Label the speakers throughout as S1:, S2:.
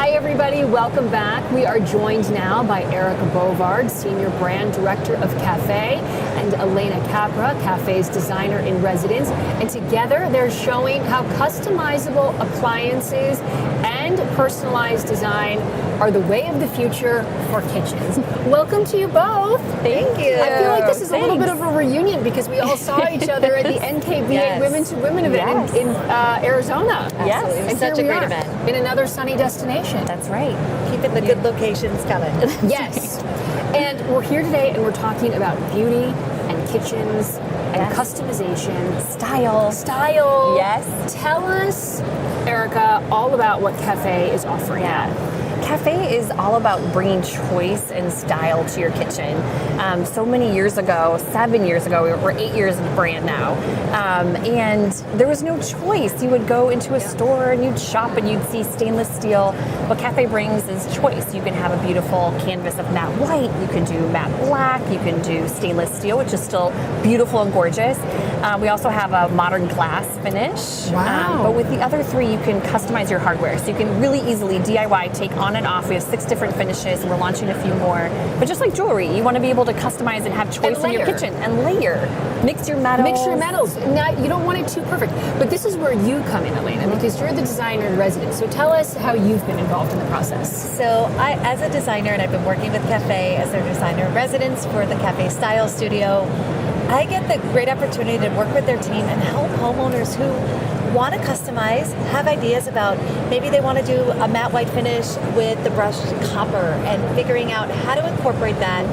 S1: Hi everybody, welcome back. We are joined now by Erica Bovard, Senior Brand Director of CAFÉ, and Elena Capra, CAFÉ's Designer in Residence. And together they're showing how customizable appliances and personalized design are the way of the future for kitchens. Welcome to you both.
S2: Thank you.
S1: I feel like this is a little bit of a reunion because we all saw each other at the NKBA Women to Women event in Arizona.
S2: Yes, it was such a great event.
S1: In another sunny destination.
S2: That's right. Keeping the good locations coming.
S1: Yes. And we're here today and we're talking about beauty and kitchens and customization. Style.
S2: Yes.
S1: Tell us, Erica, all about what CAFÉ is offering now.
S2: CAFÉ is all about bringing choice and style to your kitchen. So many years ago, 7 years ago, we're 8 years in the brand now, and there was no choice. You would go into a store and you'd shop and you'd see stainless steel. What CAFÉ brings is choice. You can have a beautiful canvas of matte white, you can do matte black, you can do stainless steel, which is still beautiful and gorgeous. We also have a modern glass finish.
S1: Wow.
S2: But with the other three, you can customize your hardware. So you can really easily DIY, take on and off. We have 6 different finishes, and we're launching a few more. But just like jewelry, you want to be able to customize and have choice in your kitchen and layer. Mix your metals.
S1: Now, you don't want it too perfect. But this is where you come in, Elena, because you're the designer in residence. So tell us how you've been involved in the process.
S3: So I, as a designer, and I've been working with CAFÉ as their designer in residence for the CAFÉ Style Studio, I get the great opportunity to work with their team and help homeowners who want to customize, have ideas about maybe they want to do a matte white finish with the brushed copper and figuring out how to incorporate that.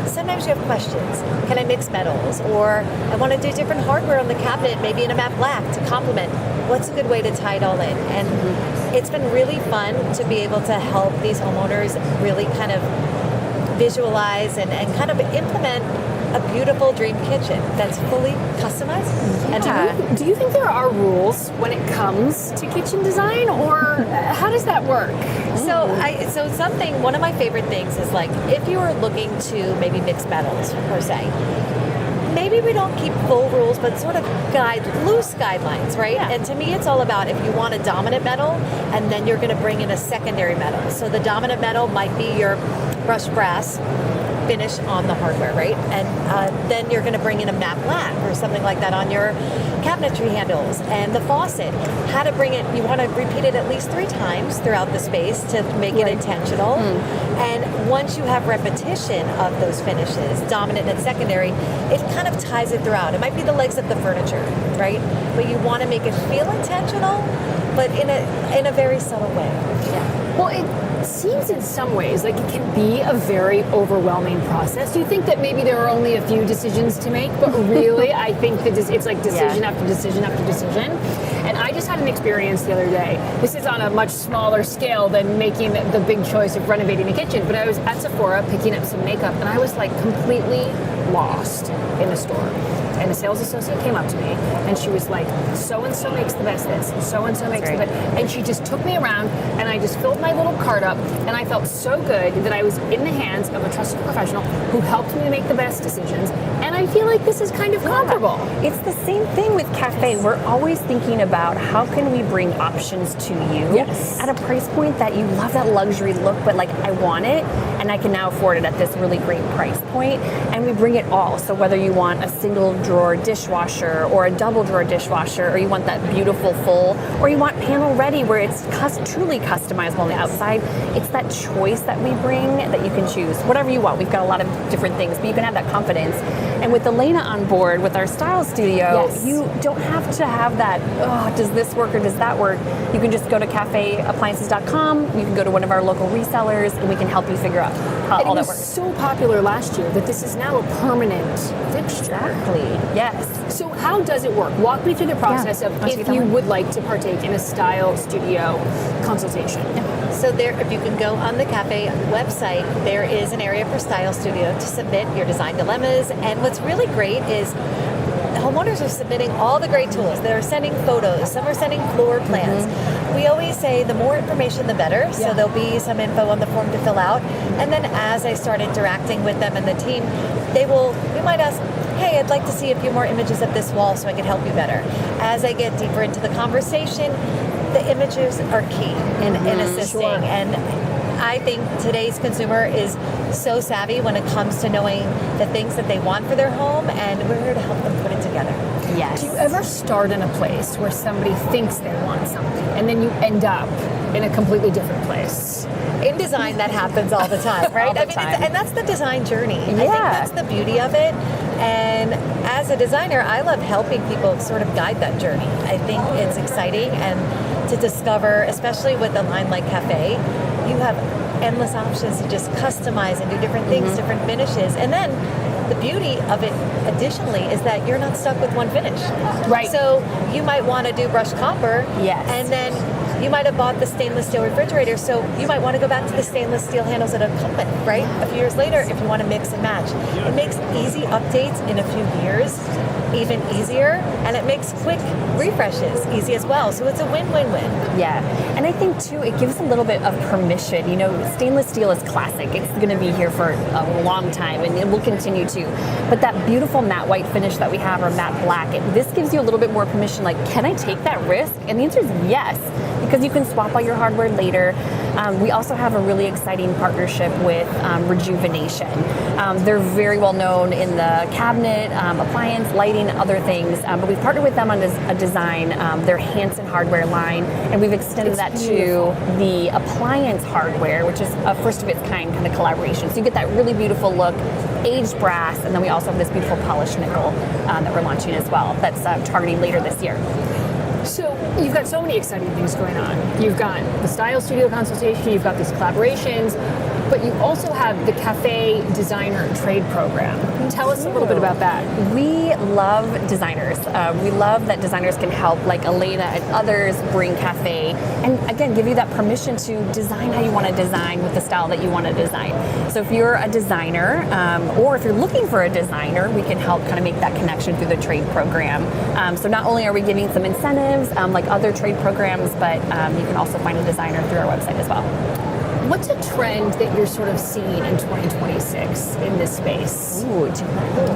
S3: Sometimes you have questions. Can I mix metals? Or I want to do different hardware on the cabinet, maybe in a matte black to complement. What's a good way to tie it all in? And it's been really fun to be able to help these homeowners really kind of visualize and kind of implement a beautiful dream kitchen that's fully customized.
S1: And do you think there are rules when it comes to kitchen design, or how does that work?
S3: So one of my favorite things is like if you are looking to maybe mix metals per se, maybe we don't keep full rules, but sort of loose guidelines, right?
S2: Yeah.
S3: And to me, it's all about if you want a dominant metal, and then you're going to bring in a secondary metal. So the dominant metal might be your brushed brass finish on the hardware, right? And then you're going to bring in a matte black or something like that on your cabinetry handles and the faucet. How to bring it, you want to repeat it at least 3 times throughout the space to make it intentional. And once you have repetition of those finishes, dominant and secondary, it kind of ties it throughout. It might be the legs of the furniture, right? But you want to make it feel intentional, but in a very subtle way.
S1: Yeah. Well, it seems in some ways like it can be a very overwhelming process. You think that maybe there are only a few decisions to make, but really I think that it's like decision after decision after decision. And I just had an experience the other day. This is on a much smaller scale than making the big choice of renovating a kitchen, but I was at Sephora picking up some makeup and I was like completely lost in the store. And the sales associate came up to me and she was like, so-and-so makes the best this, and so-and-so makes the best. And she just took me around and I just filled my little cart up and I felt so good that I was in the hands of a trusted professional who helped me to make the best decisions. And I feel like this is kind of comparable.
S2: It's the same thing with CAFÉ. We're always thinking about how can we bring options to you at a price point that you love that luxury look, but like I want it and I can now afford it at this really great price point. And we bring it all. So whether you want a single drawer dishwasher or a double drawer dishwasher, or you want that beautiful full, or you want panel ready where it's truly customizable on the outside, it's that choice that we bring that you can choose whatever you want. We've got a lot of different things, but you can have that confidence. And with Elena on board with our style studio, you don't have to have that, does this work or does that work? You can just go to cafeappliances.com, you can go to one of our local resellers, and we can help you figure out how all that works.
S1: It was so popular last year that this is now a permanent fixture.
S2: Exactly, yes.
S1: So how does it work? Walk me through the process of if you would like to partake in a style studio consultation.
S3: So there, if you can go on the CAFÉ website, there is an area for Style Studio to submit your design dilemmas. And what's really great is homeowners are submitting all the great tools. They're sending photos. Some are sending floor plans. We always say the more information, the better. So there'll be some info on the form to fill out. And then as I start interacting with them and the team, we might ask, hey, I'd like to see a few more images of this wall so I can help you better. As I get deeper into the conversation, the images are key in assisting.
S1: Sure.
S3: And I think today's consumer is so savvy when it comes to knowing the things that they want for their home, and we're here to help them put it together.
S2: Yes.
S1: Do you ever start in a place where somebody thinks they want something and then you end up in a completely different place?
S3: In design, that happens all the time, right?
S2: All the time.
S3: And that's the design journey. I think
S2: Yeah.
S3: that's the beauty of it. And as a designer, I love helping people sort of guide that journey. I think it's exciting, and to discover, especially with a line like KAFÉ, you have endless options to just customize and do different things, different finishes. And then the beauty of it additionally is that you're not stuck with one finish.
S1: Right.
S3: So you might want to do brushed copper.
S2: Yes.
S3: And then you might have bought the stainless steel refrigerator, so you might want to go back to the stainless steel handles that have come with, right? A few years later, if you want to mix and match. It makes easy updates in a few years even easier, and it makes quick refreshes easy as well. So it's a win-win-win.
S2: Yeah, and I think too, it gives a little bit of permission. You know, stainless steel is classic. It's going to be here for a long time, and it will continue to. But that beautiful matte white finish that we have, or matte black, this gives you a little bit more permission. Like, can I take that risk? And the answer is yes, because you can swap out your hardware later. We also have a really exciting partnership with Renovation. They're very well known in the cabinet, appliance, lighting, other things, but we've partnered with them on a design, their Hansen hardware line, and we've extended that to the appliance hardware, which is a first of its kind of collaboration. So you get that really beautiful look, aged brass, and then we also have this beautiful polished nickel that we're launching as well, that's targeting later this year.
S1: So you've got so many exciting things going on. You've got the Style Studio consultation, you've got these collaborations, but you also have the KAFÉ Designer Trade Program. Tell us a little bit about that.
S2: We love designers. We love that designers can help, like Elena and others, bring KAFÉ, and again, give you that permission to design how you want to design with the style that you want to design. So if you're a designer, or if you're looking for a designer, we can help kind of make that connection through the trade program. So not only are we giving some incentives, like other trade programs, but you can also find a designer through our website as well.
S1: What's a trend that you're sort of seeing in 2026 in this space?
S2: Ooh,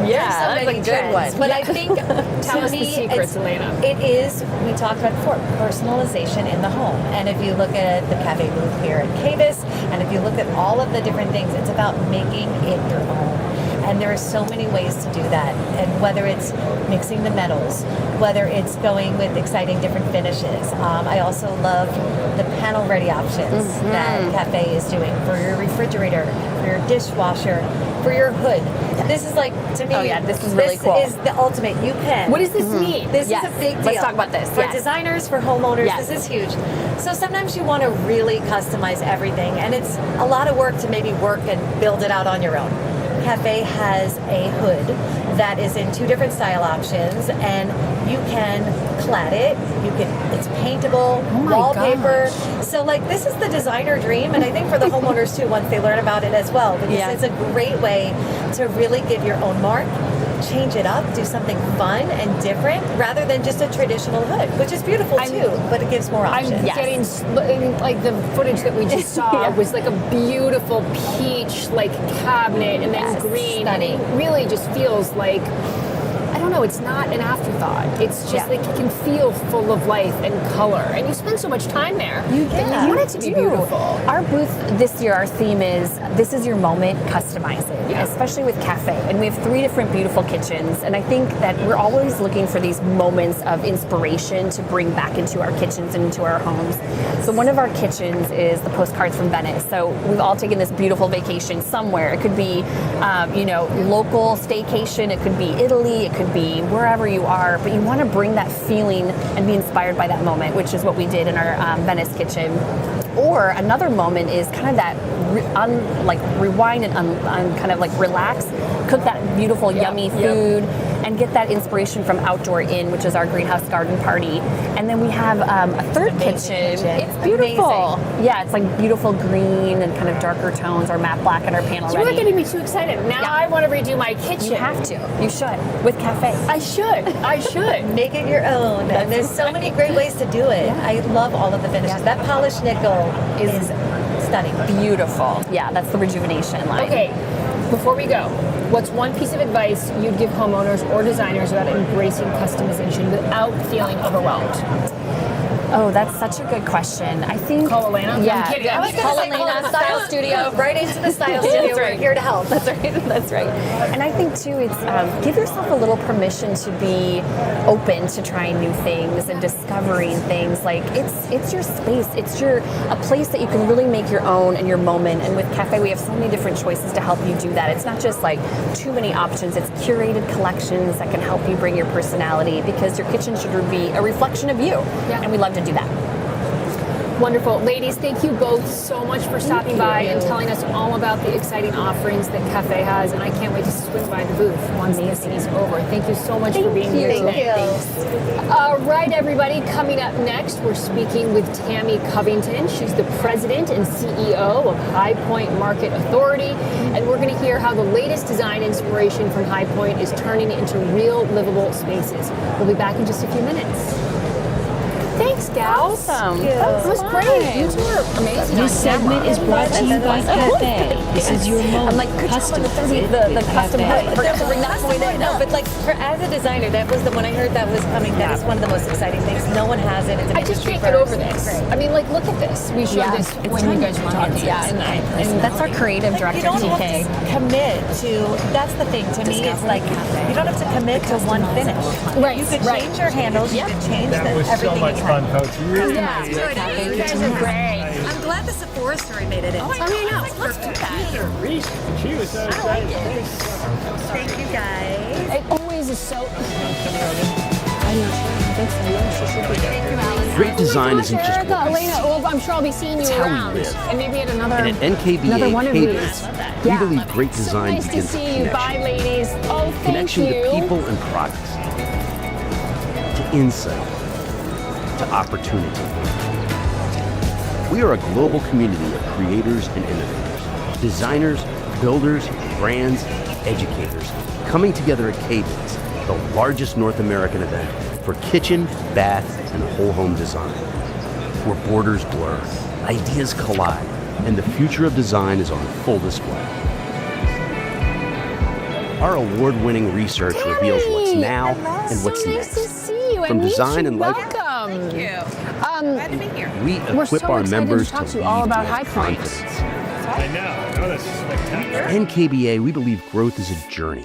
S2: yeah,
S3: so many trends. But I think
S1: Tell
S3: to
S1: us
S3: me,
S1: the secrets, Elena.
S3: it is, we talked about before, personalization in the home. And if you look at the KAFÉ booth here at Kbiz, and if you look at all of the different things, it's about making it your own. And there are so many ways to do that. And whether it's mixing the metals, whether it's going with exciting different finishes. I also love the panel-ready options that KAFÉ is doing for your refrigerator, for your dishwasher, for your hood. This is like, to me,
S2: this is really cool.
S3: This is the ultimate. You can.
S1: What does this mean?
S3: This is a big deal.
S2: Let's talk about this.
S3: For designers, for homeowners,
S2: Yes.
S3: this is huge. So sometimes you want to really customize everything, and it's a lot of work to maybe work and build it out on your own. KAFÉ has a hood that is in 2 different style options, and you can clad it. It's paintable, wallpaper.
S1: gosh.
S3: So like, this is the designer dream, and I think for the homeowners too, once they learn about it as well, because it's a great way to really give your own mark, change it up, do something fun and different, rather than just a traditional hood, which is beautiful too, but it gives more options.
S1: I'm getting, like, the footage that we just saw was like a beautiful peach, like, cabinet, and then green.
S2: Stunning.
S1: And it really just feels like, I don't know, it's not an afterthought. It's just like it can feel full of life and color. And you spend so much time there. You want it to be beautiful.
S2: Our booth this year, our theme is, this is your moment, customize it, especially with KAFÉ. And we have 3 different beautiful kitchens. And I think that we're always looking for these moments of inspiration to bring back into our kitchens and into our homes. So one of our kitchens is the postcards from Venice. So we've all taken this beautiful vacation somewhere. It could be, local staycation. It could be Italy. It could be wherever you are, but you want to bring that feeling and be inspired by that moment, which is what we did in our Venice kitchen. Or another moment is kind of that rewind and kind of like relax, cook that beautiful yummy food, and get that inspiration from outdoor in, which is our greenhouse garden party. And then we have a third kitchen. It's beautiful. Amazing. Yeah, it's like beautiful green and kind of darker tones, our matte black and our panel ready.
S1: You're getting me too excited. Now I want to redo my kitchen.
S2: You have to. You should. With KAFÉ.
S1: I should.
S3: Make it your own. And there's so many great ways to do it. I love all of the finishes. That polished nickel is stunning.
S2: Beautiful. Yeah, that's the Renovation line.
S1: Okay, before we go, what's one piece of advice you'd give homeowners or designers about embracing customization without feeling overwhelmed?
S2: Oh, that's such a good question. I think
S1: Call Elena?
S2: Yeah,
S1: I'm kidding.
S2: yeah.
S1: I was
S2: Call
S3: gonna say,
S2: Elena,
S3: call
S2: Style Studio.
S3: Right into the style studio. We're here to help.
S2: That's right. That's right. And I think too, it's give yourself a little permission to be open to trying new things and discovering things. Like it's your space. It's a place that you can really make your own and your moment. And with Cafe, we have so many different choices to help you do that. It's not just like too many options. It's curated collections that can help you bring your personality, because your kitchen should be a reflection of you.
S1: Yeah.
S2: And we love to do that.
S1: Wonderful. Ladies, thank you both so much for stopping by and telling us all about the exciting offerings that Cafe has, and I can't wait to swing by the booth once this is over. Thank you so much for being here today. All right, everybody, coming up next, we're speaking with Tammy Covington. She's the president and CEO of High Point Market Authority, and we're going to hear how the latest design inspiration from High Point is turning into real livable spaces. We'll be back in just a few minutes. Thanks, gals.
S2: Awesome.
S1: That was great. You two are amazing.
S4: This segment is brought to you by CAFÉ. This is your moment.
S2: I'm like, good job on
S4: Customize
S2: the
S4: with
S2: custom
S4: CAFÉ.
S2: hood. Forgot to bring that point in.
S3: No, but like as a designer, that was when I heard that was coming. That is one of the most exciting things. No one has it. It's an
S1: I just
S3: industry
S1: can't get over
S3: first.
S1: this. I mean, like, look at this. We showed
S2: Yeah,
S1: this
S2: it's
S1: when you
S2: tiny.
S1: guys were talking.
S2: Yeah, and that's our creative director,
S3: You don't have
S2: TK.
S3: to commit to. That's the thing. To me, it's like you don't have to commit to one finish.
S1: Right,
S3: You could
S1: right.
S3: change your handles. You could change
S5: That was so
S3: everything.
S5: much fun, folks. Really
S1: Yeah.
S5: nice.
S1: You guys are great.
S3: I'm glad the Sephora story made it in.
S1: I know. Let's do that.
S5: Reese, she was so excited.
S3: Thank you guys.
S1: It always is so.
S6: Great design isn't just
S1: Erica,
S6: what we
S1: Elena, well, I'm sure I'll be seeing you
S6: It's how we
S1: around.
S6: live.
S1: And maybe at another,
S6: And at NKBA
S1: another one of
S6: Kbiz,
S1: these.
S6: we believe great design
S1: Nice to
S6: begins with
S1: see you. Bye,
S6: connection.
S1: ladies. Oh, thank
S6: Connection
S1: you.
S6: to people and products, to insight, to opportunity. We are a global community of creators and innovators, designers, builders, brands, educators, coming together at Kbiz, the largest North American event for kitchen, bath, and whole home design, where borders blur, ideas collide, and the future of design is on full display. Our award-winning research reveals what's now and what's
S1: so
S6: next.
S1: Nice to see you.
S6: From
S1: meet
S6: design
S1: you.
S6: and life-
S1: Welcome. Thank you.
S3: Glad to be here.
S6: We
S1: We're
S6: equip
S1: so
S6: our
S1: excited
S6: members
S1: to talk
S6: to
S1: to you all
S6: lead
S1: about
S6: with
S1: High Point.
S6: confidence.
S5: I know. This is spectacular.
S6: At NKBA, we believe growth is a journey.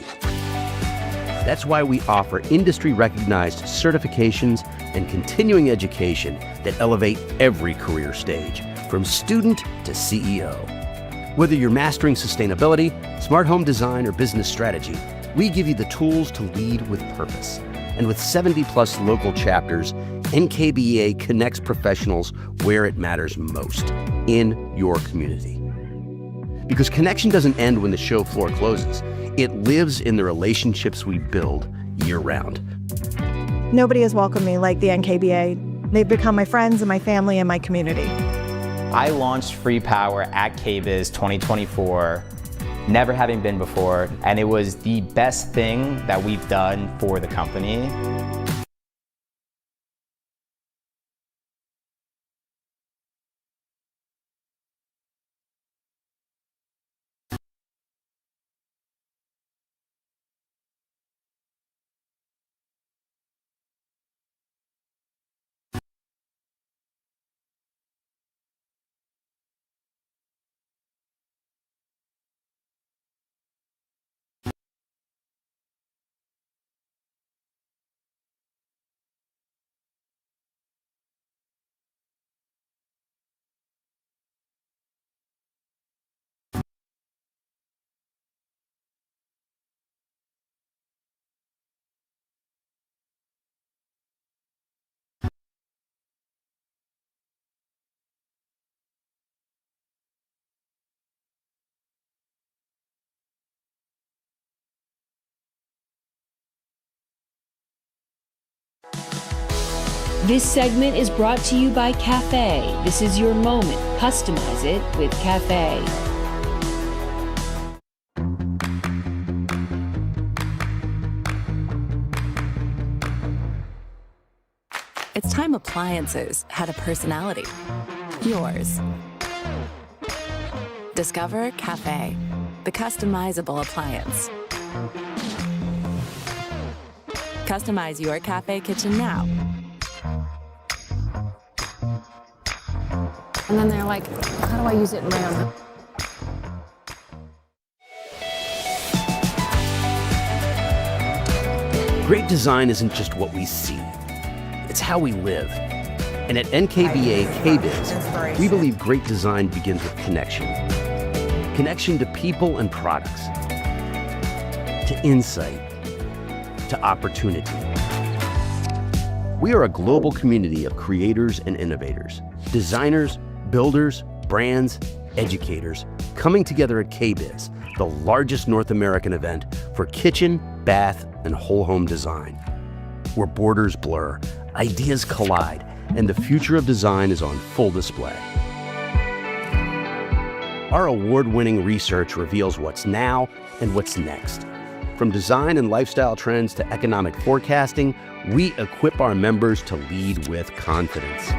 S6: That's why we offer industry-recognized certifications and continuing education that elevate every career stage, from student to CEO. Whether you're mastering sustainability, smart home design, or business strategy, we give you the tools to lead with purpose. And with 70-plus local chapters, NKBA connects professionals where it matters most, in your community. Because connection doesn't end when the show floor closes. It lives in the relationships we build year-round.
S7: Nobody has welcomed me like the NKBA. They've become my friends and my family and my community.
S8: I launched Free Power at Kbiz 2024, never having been before, and it was the best thing that we've done for the company.
S4: This segment is brought to you by CAFÉ. This is your moment. Customize it with CAFÉ.
S9: It's time appliances had a personality. Yours. Discover CAFÉ, the customizable appliance. Customize your CAFÉ kitchen now.
S1: And then they're like, how do I use it in my own home?
S6: Great design isn't just what we see, it's how we live. And at NKBA Kbiz, we believe great design begins with connection. Connection to people and products, to insight, to opportunity. We are a global community of creators and innovators, designers, builders, brands, educators, coming together at Kbiz, the largest North American event for kitchen, bath, and whole home design, where borders blur, ideas collide, and the future of design is on full display. Our award-winning research reveals what's now and what's next. From design and lifestyle trends to economic forecasting, we equip our members to lead with confidence.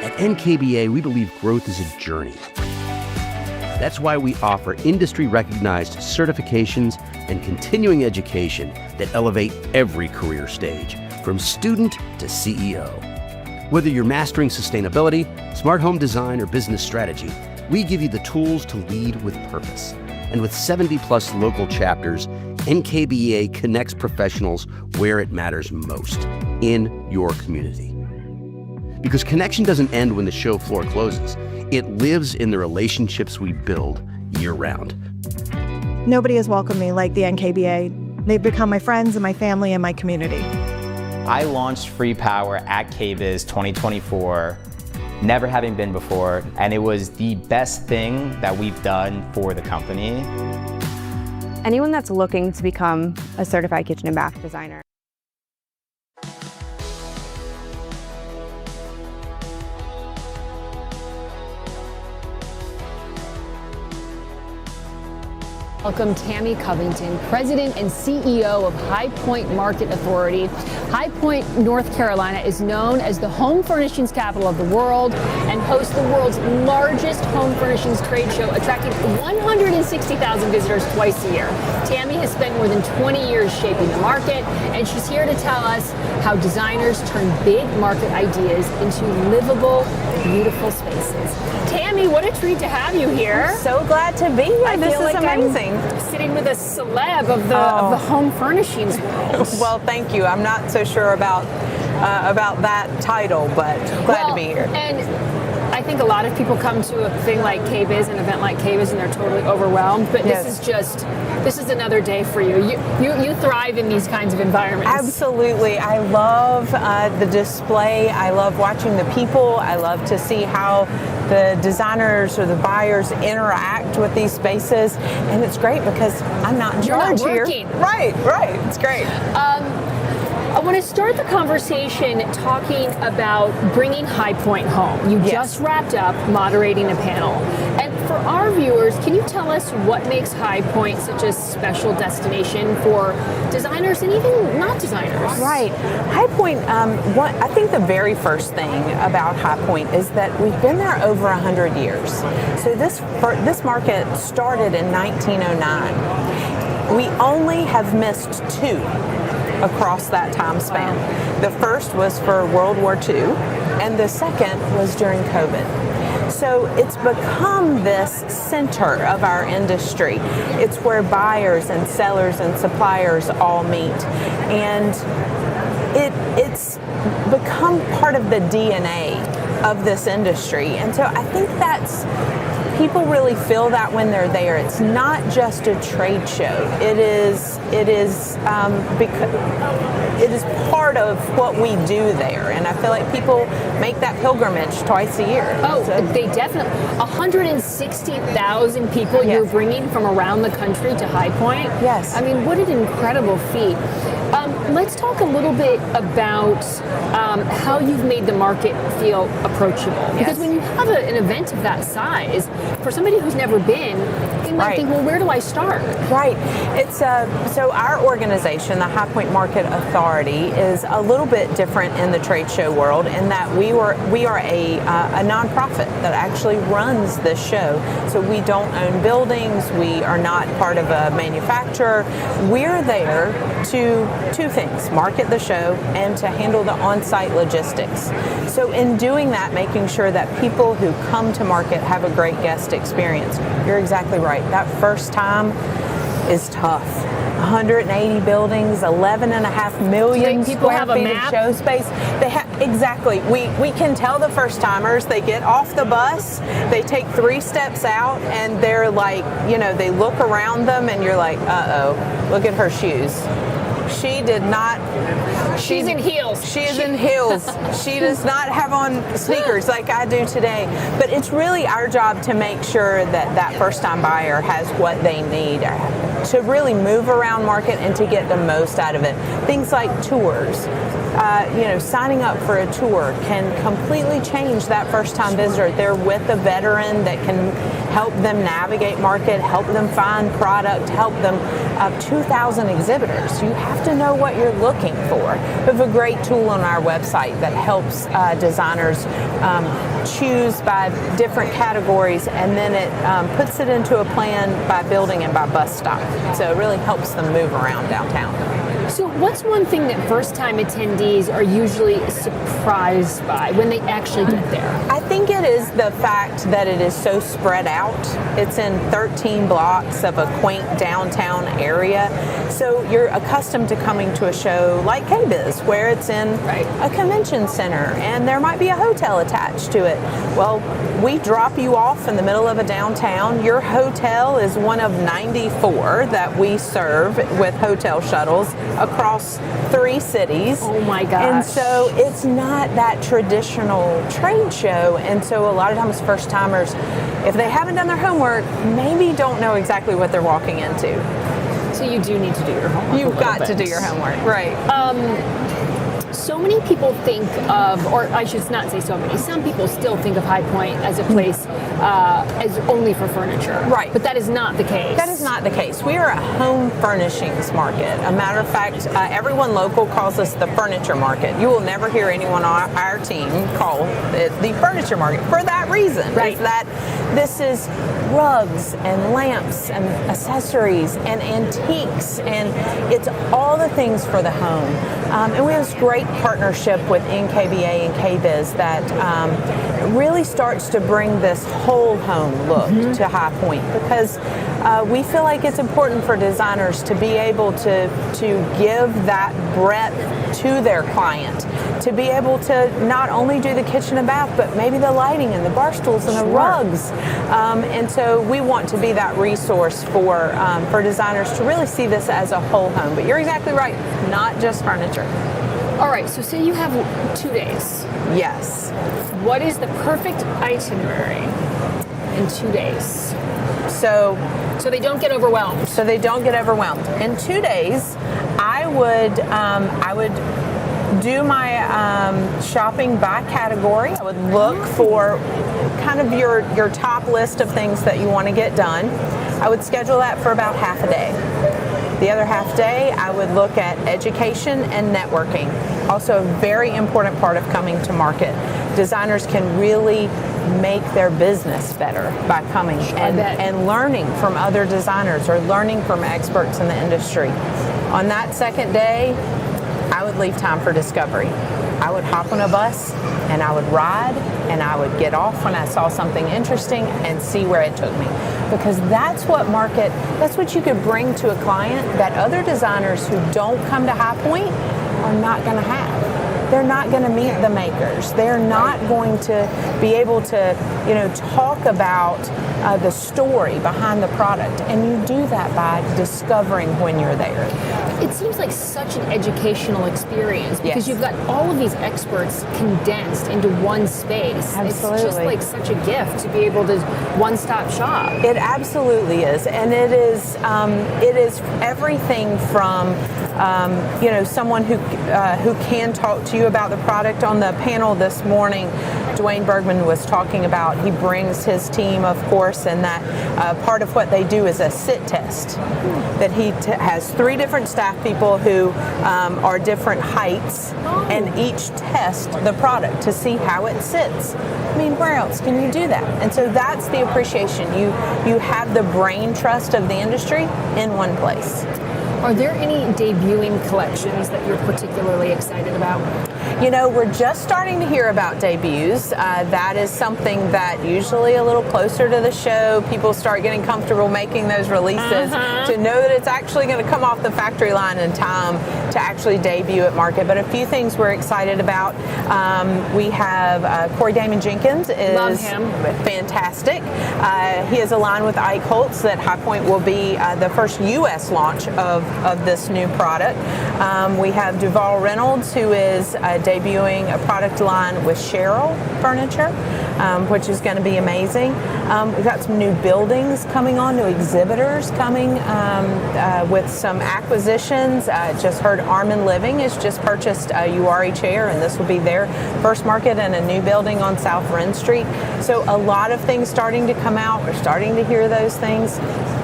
S6: At NKBA, we believe growth is a journey. That's why we offer industry-recognized certifications and continuing education that elevate every career stage, from student to CEO. Whether you're mastering sustainability, smart home design, or business strategy, we give you the tools to lead with purpose. And with 70-plus local chapters, NKBA connects professionals where it matters most, in your community. Because connection doesn't end when the show floor closes. It lives in the relationships we build year-round.
S7: Nobody has welcomed me like the NKBA. They've become my friends and my family and my community.
S8: I launched Free Power at Kbiz 2024, never having been before, and it was the best thing that we've done for the company.
S10: Anyone that's looking to become a certified kitchen and bath designer.
S1: Welcome Tammy Covington, President and CEO of High Point Market Authority. High Point, North Carolina is known as the home furnishings capital of the world and hosts the world's largest home furnishings trade show, attracting 160,000 visitors twice a year. Tammy has spent more than 20 years shaping the market, and she's here to tell us how designers turn big market ideas into livable, beautiful spaces. Tammy, what a treat to have you here.
S11: So glad to be here. This is amazing.
S1: I'm sitting with a celeb of the home furnishings world.
S11: Well, thank you. I'm not so sure about that title, but glad to be here.
S1: And I think a lot of people come to a thing like Kbiz, an event like Kbiz, and they're totally overwhelmed. But this is another day for you. You thrive in these kinds of environments.
S11: Absolutely. I love the display. I love watching the people. I love to see how the designers or the buyers interact with these spaces, and it's great because I'm not in charge here. Right. It's great.
S1: I want to start the conversation talking about bringing High Point home. You just wrapped up moderating a panel. And for our viewers, can you tell us what makes High Point such a special destination for designers and even not designers?
S11: Right. High Point, I think the very first thing about High Point is that we've been there over 100 years. So this market started in 1909. We only have missed two across that time span. The first was for World War II, and the second was during COVID. So it's become this center of our industry. It's where buyers and sellers and suppliers all meet. And it's become part of the DNA of this industry. And so I think people really feel that when they're there. It's not just a trade show. It is part of what we do there, and I feel like people make that pilgrimage twice a year.
S1: Oh, so they definitely. 160,000 people you're bringing from around the country to High Point.
S11: Yes.
S1: I mean, what an incredible feat. Let's talk a little bit about how you've made the market feel approachable. Because when you have an event of that size, for somebody who's never been, they might think, well, where do I start?
S11: Right. It's so our organization, the High Point Market Authority, is a little bit different in the trade show world in that we are a nonprofit that actually runs this show. So we don't own buildings. We are not part of a manufacturer. We're there to two things: market the show and to handle the on-site logistics. So in doing that, making sure that people who come to market have a great guest experience. You're exactly right. That first time is tough. 180 buildings, 11.5 million square feet of show space. They exactly. We can tell the first timers. They get off the bus, they take 3 steps out, and they're like, they look around them, and you're like, uh-oh, look at her shoes. She did not.
S1: She's in heels.
S11: She is in heels. She does not have on sneakers like I do today. But it's really our job to make sure that that first-time buyer has what they need to really move around market and to get the most out of it. Things like tours. Signing up for a tour can completely change that first-time visitor. They're with a veteran that can help them navigate market, help them find product, help them. 2,000 exhibitors. You have to know what you're looking for. We have a great tool on our website that helps designers choose by different categories, and then it puts it into a plan by building and by bus stop. So it really helps them move around downtown.
S1: So what's one thing that first-time attendees are usually surprised by when they actually get there?
S11: I think it is the fact that it is so spread out. It's in 13 blocks of a quaint downtown area. So you're accustomed to coming to a show like Kbiz, where it's in a convention center and there might be a hotel attached to it. Well, we drop you off in the middle of a downtown. Your hotel is one of 94 that we serve with hotel shuttles across 3 cities.
S1: Oh my gosh.
S11: And so it's not that traditional trade show. And so a lot of times first timers, if they haven't done their homework, maybe don't know exactly what they're walking into.
S1: So you do need to do your homework.
S11: You've got to do your homework, right.
S1: So many people think of, or I should not say so many, some people still think of High Point as a place as only for furniture.
S11: Right.
S1: But that is not the case.
S11: That is not the case. We are a home furnishings market. A matter of fact, everyone local calls us the furniture market. You will never hear anyone on our team call it the furniture market for that reason.
S1: Right.
S11: Is that this is rugs and lamps and accessories and antiques, and it's all the things for the home. And we have this great partnership with KBA and Kbiz that really starts to bring this whole home look to High Point, because we feel like it's important for designers to be able to give that breadth to their client, to be able to not only do the kitchen and bath, but maybe the lighting and the bar stools and the rugs. And so we want to be that resource for designers to really see this as a whole home. But you're exactly right, not just furniture.
S1: All right, so say you have 2 days.
S11: Yes.
S1: What is the perfect itinerary in 2 days?
S11: So
S1: they don't get overwhelmed.
S11: So they don't get overwhelmed. In 2 days, I would do my shopping by category. I would look for kind of your top list of things that you want to get done. I would schedule that for about half a day. The other half day, I would look at education and networking. Also a very important part of coming to market. Designers can really make their business better by coming and learning from other designers or learning from experts in the industry. On that second day, I would leave time for discovery. I would hop on a bus and I would ride and I would get off when I saw something interesting and see where it took me. Because that's what you could bring to a client that other designers who don't come to High Point are not going to have. They're not going to meet the makers. They're not going to be able to, talk about the story behind the product. And you do that by discovering when you're there.
S1: It seems like such an educational experience because
S11: Yes.
S1: you've got all of these experts condensed into one space.
S11: Absolutely.
S1: It's just like such a gift to be able to one-stop shop.
S11: It absolutely is, and it is everything from someone who can talk to you about the product. On the panel this morning, Dwayne Bergman was talking about he brings his team, of course, and that part of what they do is a sit test. That he has 3 different staff people who are different heights, and each test the product to see how it sits. I mean, where else can you do that? And so that's the appreciation. You have the brain trust of the industry in one place.
S1: Are there any debuting collections that you're particularly excited about?
S11: You know, we're just starting to hear about debuts. That is something that usually a little closer to the show, people start getting comfortable making those releases to know that it's actually going to come off the factory line in time to actually debut at market. But a few things we're excited about. We have Corey Damon Jenkins is
S1: Love him.
S11: Fantastic. He has a line with Ike Holtz that High Point will be the first U.S. launch of this new product. We have Duval Reynolds, who is debuting a product line with Cheryl Furniture, which is going to be amazing. We've got some new buildings coming on, new exhibitors coming with some acquisitions. Just heard Armin Living has just purchased a Uari chair, and this will be their first market in a new building on South Wren Street. So a lot of things starting to come out. We're starting to hear those things.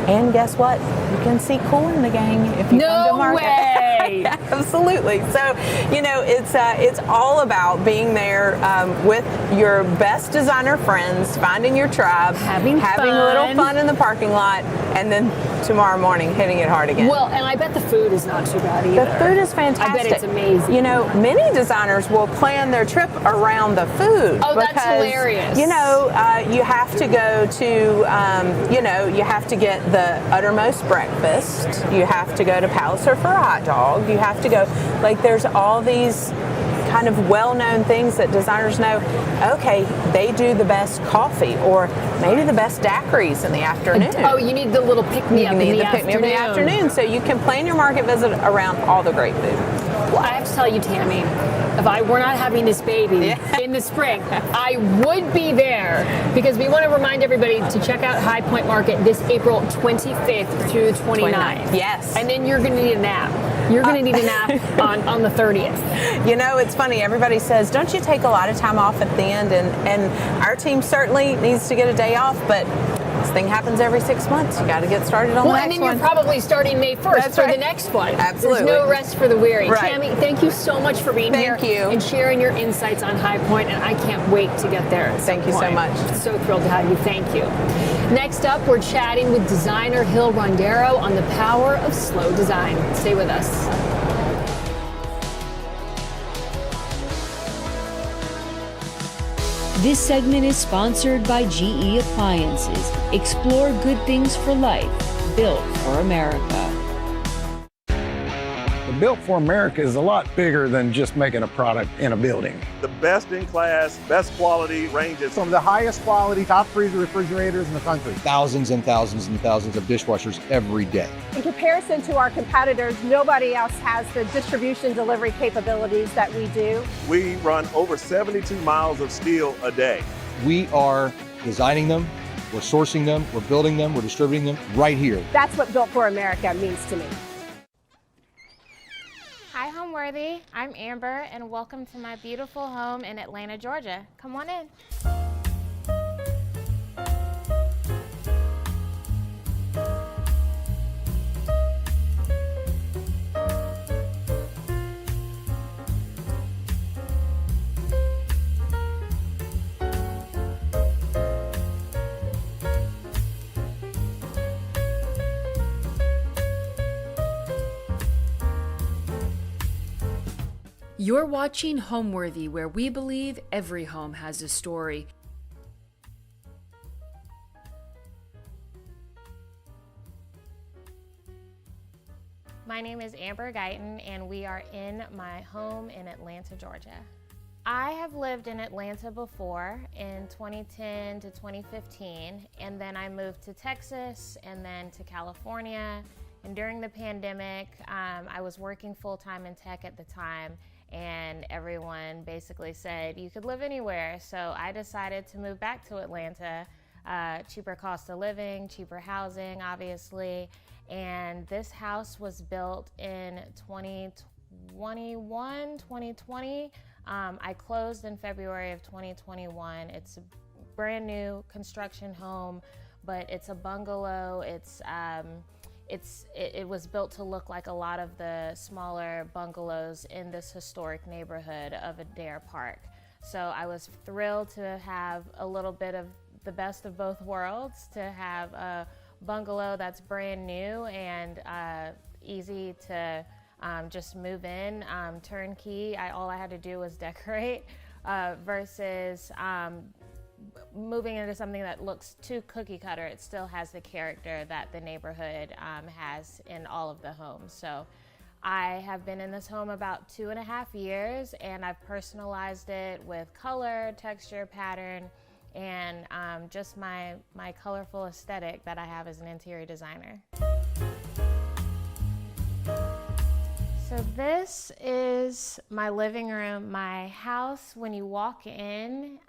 S11: And guess what? You can see Cool in the Gang if you come to market.
S1: Way.
S11: Absolutely. So, you know, it's all about being there with your best designer friends, finding your tribe, having a little fun in the parking lot, and then tomorrow morning hitting it hard again.
S1: Well, and I bet the food is not too bad either.
S11: The food is fantastic.
S1: I bet it's amazing.
S11: You know, many designers will plan their trip around the food.
S1: Oh,
S11: because,
S1: that's hilarious.
S11: You know, you have to go to, you know, you have to get the uttermost breakfast. You have to go to Palliser for a hot dog. You have to go, like, there's all these kind of well-known things that designers know. Okay, they do the best coffee, or maybe the best daiquiris in the afternoon.
S1: Oh, you need the little pick-me-up in the
S11: pick-me-up in the afternoon. So you can plan your market visit around all the great food.
S1: Well, I have to tell you, Tammy, if I were not having this baby in the spring, I would be there, because we want to remind everybody to check out High Point Market this April 25th through the 29th.
S11: Yes.
S1: And then you're going to need a nap. You're going to need a nap on the 30th.
S11: You know, it's funny. Everybody says, don't you take a lot of time off at the end? And our team certainly needs to get a day off, but this thing happens every 6 months. You got to get started on the next one.
S1: And then you're probably starting May 1st for the next one.
S11: Absolutely.
S1: There's no rest for the weary.
S11: Right.
S1: Tammy, thank you so much for being here.
S11: Thank you.
S1: And sharing your insights on High Point, and I can't wait to get there.
S11: Thank you so much.
S1: So thrilled to have you. Thank you. Next up, we're chatting with designer Hill Rondero on the power of slow design. Stay with us.
S4: This segment is sponsored by GE Appliances. Explore good things for life, built for America.
S12: Built for America is a lot bigger than just making a product in a building.
S13: The best in class, best quality ranges.
S14: Some of the highest quality top freezer refrigerators in the country.
S15: Thousands and thousands and thousands of dishwashers every day.
S16: In comparison to our competitors, nobody else has the distribution delivery capabilities that we do.
S13: We run over 72 miles of steel a day.
S15: We are designing them, we're sourcing them, we're building them, we're distributing them right here.
S16: That's what Built for America means to me.
S17: Hi, Homeworthy. I'm Amber, and welcome to my beautiful home in Atlanta, Georgia. Come on in.
S18: You're watching Homeworthy, where we believe every home has a story.
S17: My name is Amber Guyton, and we are in my home in Atlanta, Georgia. I have lived in Atlanta before in 2010 to 2015, and then I moved to Texas and then to California. And during the pandemic, I was working full-time in tech at the time, and everyone basically said you could live anywhere. So I decided to move back to Atlanta. Cheaper cost of living, cheaper housing, obviously. And this house was built in 2021, 2020. I closed in February of 2021. It's a brand new construction home, but it's a bungalow. It was built to look like a lot of the smaller bungalows in this historic neighborhood of Adair Park. So I was thrilled to have a little bit of the best of both worlds, to have a bungalow that's brand new and easy to just move in, turnkey. All I had to do was decorate versus moving into something that looks too cookie cutter. It still has the character that the neighborhood has in all of the homes. So I have been in this home about 2.5 years, and I've personalized it with color, texture, pattern, and just my colorful aesthetic that I have as an interior designer. So this is my living room. My house, when you walk in,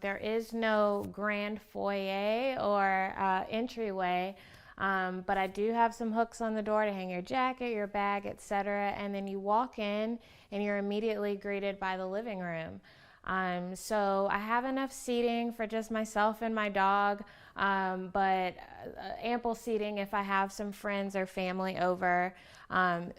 S17: there is no grand foyer or entryway, but I do have some hooks on the door to hang your jacket, your bag, etc. And then you walk in and you're immediately greeted by the living room. So I have enough seating for just myself and my dog, but ample seating if I have some friends or family over.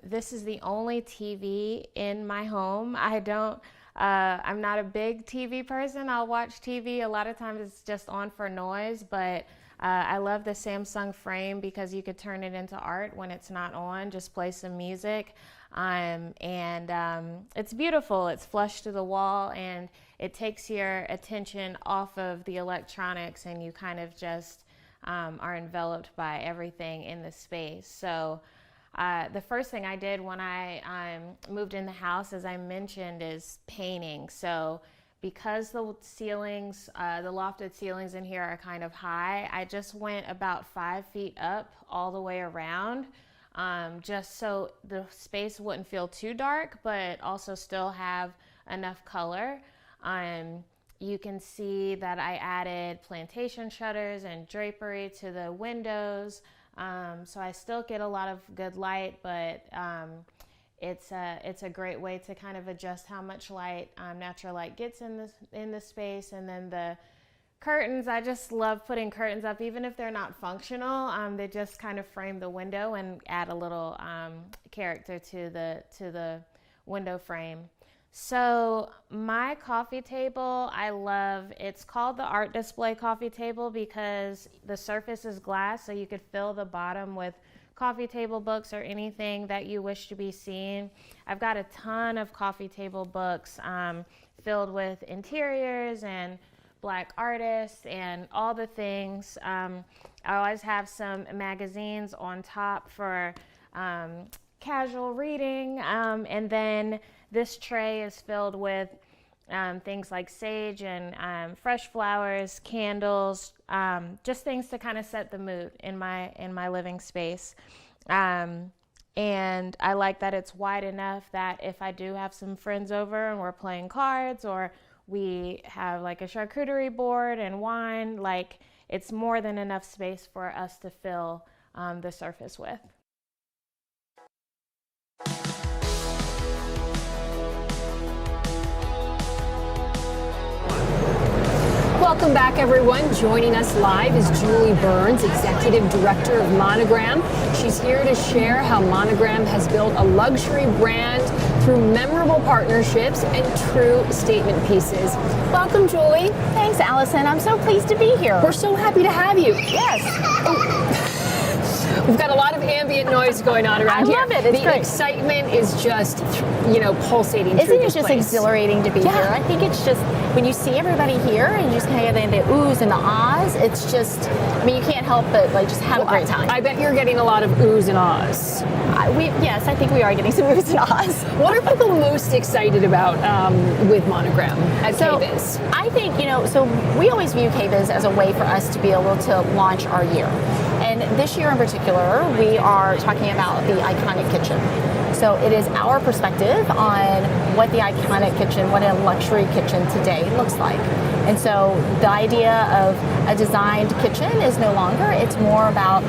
S17: This is the only TV in my home. I'm not a big TV person. I'll watch TV. A lot of times it's just on for noise, but I love the Samsung frame because you could turn it into art when it's not on, just play some music. It's beautiful. It's flush to the wall, and it takes your attention off of the electronics, and you kind of just are enveloped by everything in the space. So the first thing I did when I moved in the house, as I mentioned, is painting. So because the ceilings, the lofted ceilings in here are kind of high, I just went about 5 feet up all the way around, just so the space wouldn't feel too dark, but also still have enough color. You can see that I added plantation shutters and drapery to the windows. So I still get a lot of good light, but it's a great way to kind of adjust how much light, natural light gets in the space. And then the curtains, I just love putting curtains up, even if they're not functional. They just kind of frame the window and add a little character to the window frame. So my coffee table, I love. It's called the art display coffee table because the surface is glass, so you could fill the bottom with coffee table books or anything that you wish to be seen. I've got a ton of coffee table books filled with interiors and Black artists and all the things. I always have some magazines on top for casual reading, and then this tray is filled with things like sage and fresh flowers, candles, just things to kind of set the mood in my living space. And I like that it's wide enough that if I do have some friends over and we're playing cards, or we have like a charcuterie board and wine, like it's more than enough space for us to fill the surface with.
S1: Welcome back, everyone. Joining us live is Julie Burns, Executive Director of Monogram. She's here to share how Monogram has built a luxury brand through memorable partnerships and true statement pieces. Welcome, Julie.
S19: Thanks, Allison. I'm so pleased to be here.
S1: We're so happy to have you.
S19: Yes.
S1: We've got a lot of ambient noise going on around here.
S19: I love it. It's great.
S1: The excitement is just, pulsating.
S19: Isn't it just exhilarating to be here? I think it's just, when you see everybody here and you just kind of get the oohs and the ahs, it's just, you can't help but just have a great time.
S1: I bet you're getting a lot of oohs and ahs.
S19: Yes, I think we are getting some oohs and ahs.
S1: What are people most excited about with Monogram at Kbiz?
S19: I think, so we always view Kbiz as a way for us to be able to launch our year. And this year in particular, we are talking about the iconic kitchen. So it is our perspective on what the iconic kitchen, what a luxury kitchen today looks like. And so the idea of a designed kitchen is no longer, it's more about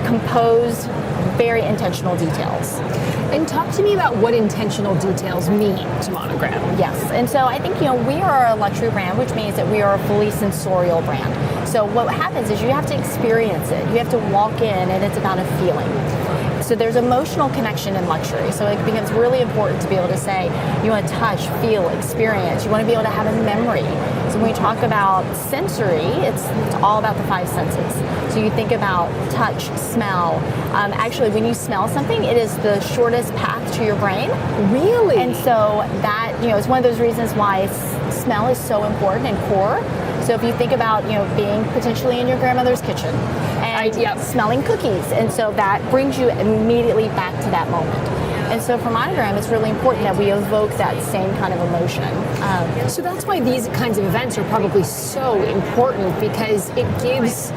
S19: composed, very intentional details.
S1: And talk to me about what intentional details mean to Monogram.
S19: Yes, and so I think, we are a luxury brand, which means that we are a fully sensorial brand. So what happens is you have to experience it. You have to walk in, and it's about a feeling. So there's emotional connection in luxury. So it becomes really important to be able to say, you want to touch, feel, experience. You want to be able to have a memory. So when we talk about sensory, it's all about the five senses. So So you think about touch, smell. Actually, when you smell something, it is the shortest path to your brain.
S1: Really?
S19: And so that, is one of those reasons why smell is so important and core. So if you think about, being potentially in your grandmother's kitchen and smelling cookies, and so that brings you immediately back to that moment. And so for Monogram, it's really important that we evoke that same kind of emotion.
S1: So that's why these kinds of events are probably so important, because it gives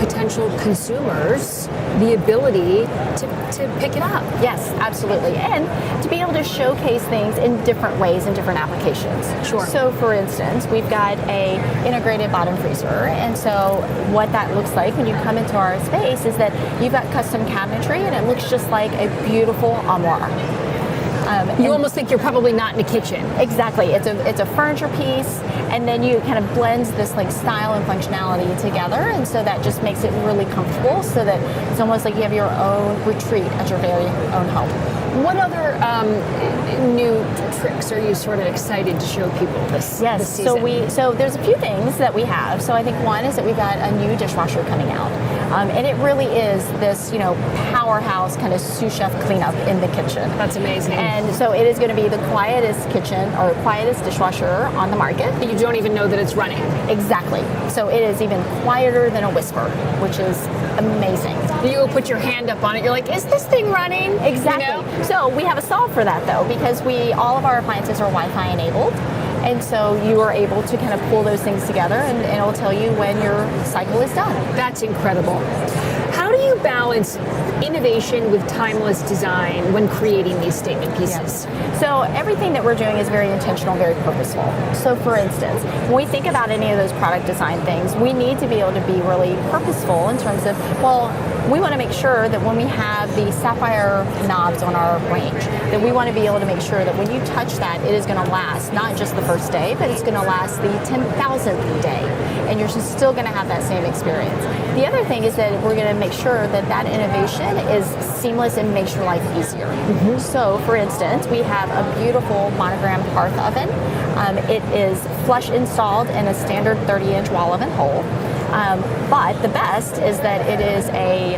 S1: potential consumers the ability to pick it up.
S19: Yes, absolutely. And to be able to showcase things in different ways and different applications.
S1: Sure.
S19: So for instance, we've got a integrated bottom freezer. And so what that looks like when you come into our space is that you've got custom cabinetry, and it looks just like a beautiful armoire.
S1: You almost think you're probably not in a kitchen.
S19: Exactly. It's a furniture piece, and then you kind of blends this like style and functionality together, and so that just makes it really comfortable, so that it's almost like you have your own retreat at your very own home.
S1: What other new tricks are you sort of excited to show people this season?
S19: So there's a few things that we have. So I think one is that we've got a new dishwasher coming out, and it really is this powerhouse kind of sous chef cleanup in the kitchen.
S1: That's amazing.
S19: And so it is going to be the quietest kitchen or quietest dishwasher on the market.
S1: You don't even know that it's running.
S19: Exactly. So it is even quieter than a whisper, which is amazing.
S1: You go put your hand up on it, you're like, is this thing running?
S19: Exactly. So we have a solve for that though, because all of our appliances are Wi-Fi enabled. And so you are able to kind of pull those things together, and it'll tell you when your cycle is done.
S1: That's incredible. How do you balance innovation with timeless design when creating these statement pieces?
S19: Yeah. So everything that we're doing is very intentional, very purposeful. So for instance, when we think about any of those product design things, we need to be able to be really purposeful in terms of, we want to make sure that when we have the sapphire knobs on our range, that we want to be able to make sure that when you touch that, it is going to last not just the first day, but it's going to last the 10,000th day, and you're still going to have that same experience. The other thing is that we're going to make sure that innovation is seamless and makes your life easier. Mm-hmm. So for instance, we have a beautiful Monogram hearth oven. It is flush installed in a standard 30-inch wall oven hole. But the best is that it is a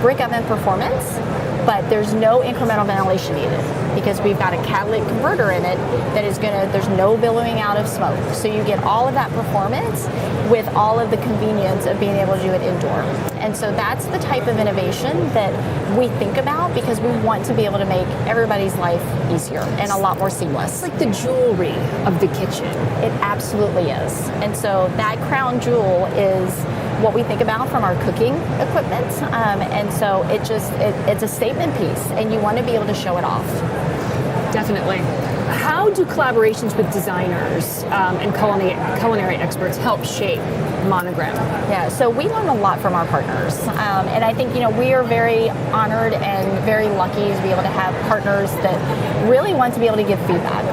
S19: brick oven performance, but there's no incremental ventilation needed, because we've got a catalytic converter in it that is there's no billowing out of smoke. So you get all of that performance with all of the convenience of being able to do it indoor. And so that's the type of innovation that we think about, because we want to be able to make everybody's life easier and a lot more seamless.
S1: It's like the jewelry of the kitchen.
S19: It absolutely is. And so that crown jewel is what we think about from our cooking equipment, and so it's a statement piece, and you want to be able to show it off.
S1: Definitely. How do collaborations with designers and culinary experts help shape Monogram?
S19: Yeah, so we learn a lot from our partners, and I think we are very honored and very lucky to be able to have partners that really want to be able to give feedback.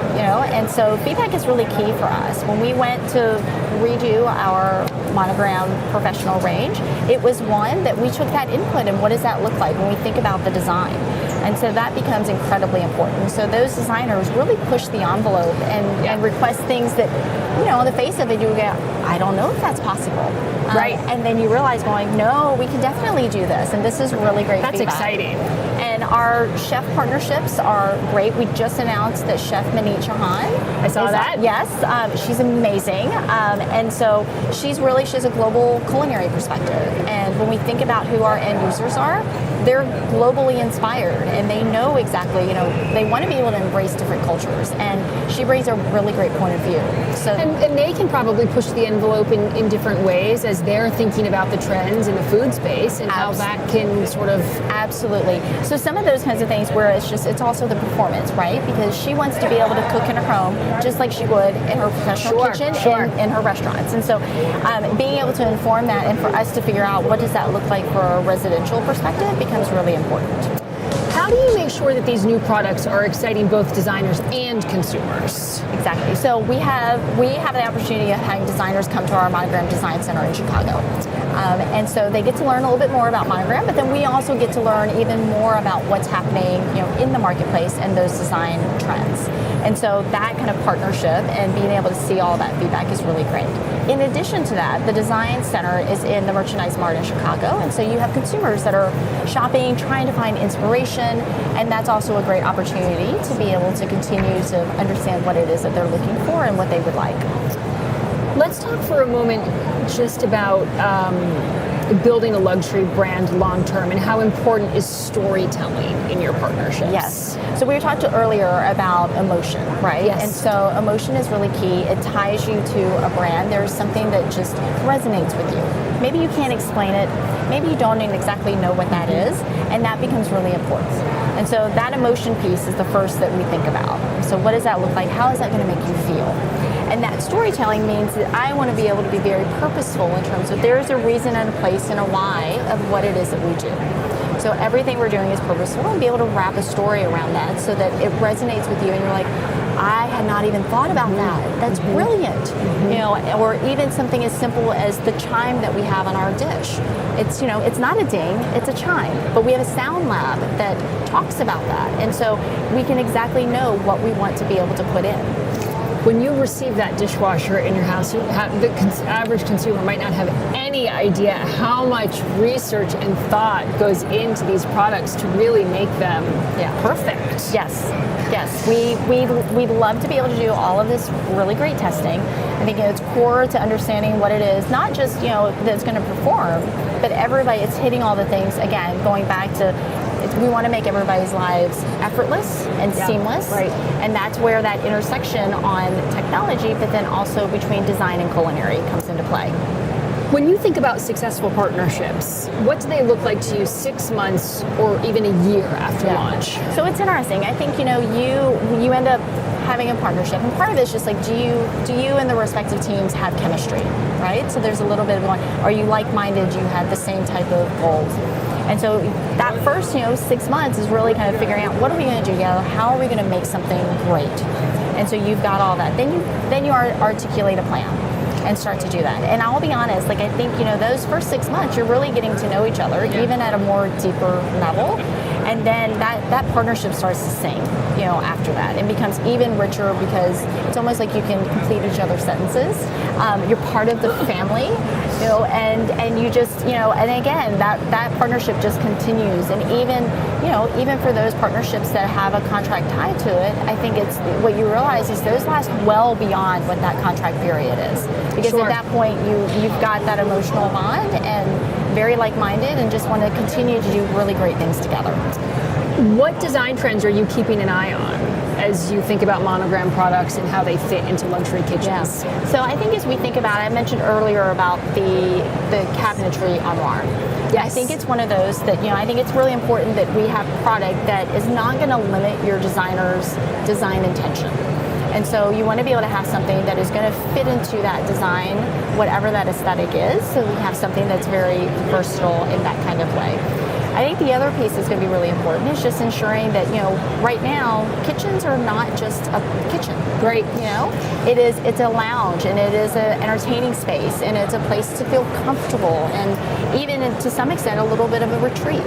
S19: And so feedback is really key for us. When we went to redo our Monogram professional range, it was one that we took that input, and what does that look like when we think about the design? And so that becomes incredibly important. So those designers really push the envelope and request things that, on the face of it, you go, I don't know if that's possible.
S1: Right.
S19: And then you realize no, we can definitely do this. And this is really great
S1: That's
S19: feedback.
S1: exciting.
S19: And our chef partnerships are great. We just announced that Chef Manit Chauhan.
S1: I saw that.
S19: Yes. She's amazing. And so she has a global culinary perspective. And when we think about who our end users are, they're globally inspired, and they know exactly, they want to be able to embrace different cultures, and she brings a really great point of view. So,
S1: and they can probably push the envelope in different ways as they're thinking about the trends in the food space and how that can sort of...
S19: Absolutely. So some of those kinds of things where it's also the performance, right? Because she wants to be able to cook in her home just like she would in her professional kitchen in her restaurants. And so being able to inform that, and for us to figure out what does that look like for a residential perspective, becomes really important.
S1: How do you make sure that these new products are exciting both designers and consumers?
S19: Exactly. So we have the opportunity of having designers come to our Monogram Design Center in Chicago. And so they get to learn a little bit more about Monogram, but then we also get to learn even more about what's happening, in the marketplace and those design trends. And so that kind of partnership and being able to see all that feedback is really great. in addition to that, the Design Center is in the Merchandise Mart in Chicago, and so you have consumers that are shopping, trying to find inspiration, and that's also a great opportunity to be able to continue to understand what it is that they're looking for and what they would like.
S1: Let's talk for a moment just about building a luxury brand long term, and how important is storytelling in your partnerships?
S19: Yes. So we talked earlier about emotion, right?
S1: Yes.
S19: And so emotion is really key. It ties you to a brand. There's something that just resonates with you. Maybe you can't explain it. Maybe you don't even exactly know what that is, and that becomes really important. And so that emotion piece is the first that we think about. So what does that look like? How is that going to make you feel? And that storytelling means that I want to be able to be very purposeful in terms of there's a reason and a place and a why of what it is that we do. So everything we're doing is purposeful, and be able to wrap a story around that so that it resonates with you and you're like, I had not even thought about that. That's brilliant. You know, or even something as simple as the chime that we have on our dish. It's, you know, it's not a ding, it's a chime, but we have a sound lab that talks about that. And so we can exactly know what we want to be able to put in.
S1: When you receive that dishwasher in your house, the average consumer might not have any idea how much research and thought goes into these products to really make them perfect.
S19: Yes, yes. We'd love to be able to do all of this really great testing. I think it's core to understanding what it is, not just, you know, that's going to perform, but everybody, it's hitting all the things, again, going back to we want to make everybody's lives effortless and seamless.
S1: Right.
S19: And that's where that intersection on technology, but then also between design and culinary comes into play.
S1: When you think about successful partnerships, what do they look like to you 6 months or even a year after launch?
S19: So it's interesting. I think, you know, you end up having a partnership, and part of it's just like, do you and the respective teams have chemistry, right? So there's a little bit of going, are you like-minded? Do you have the same type of goals? And so that first, 6 months is really kind of figuring out, what are we going to do together? How are we going to make something great? And so you've got all that. Then you articulate a plan and start to do that. And I'll be honest, like, I think, those first 6 months, you're really getting to know each other, even at a more deeper level. And then that partnership starts to sing, after that. It becomes even richer because it's almost like you can complete each other's sentences. You're part of the family, and you just, and again, that partnership just continues. And even for those partnerships that have a contract tied to it, I think it's what you realize is those last well beyond what that contract period is. Because at that point, you've got that emotional bond and very like-minded and just want to continue to do really great things together.
S1: What design trends are you keeping an eye on as you think about Monogram products and how they fit into luxury kitchens?
S19: Yeah. So I think as we think about it, I mentioned earlier about the cabinetry armoire. Yes. I think it's one of those that, I think it's really important that we have product that is not going to limit your designer's design intention. And so you want to be able to have something that is going to fit into that design, whatever that aesthetic is. So we have something that's very versatile in that kind of way. I think the other piece that's going to be really important is just ensuring that, right now, kitchens are not just a kitchen.
S1: Right.
S19: It's a lounge, and it is an entertaining space, and it's a place to feel comfortable, and even to some extent a little bit of a retreat.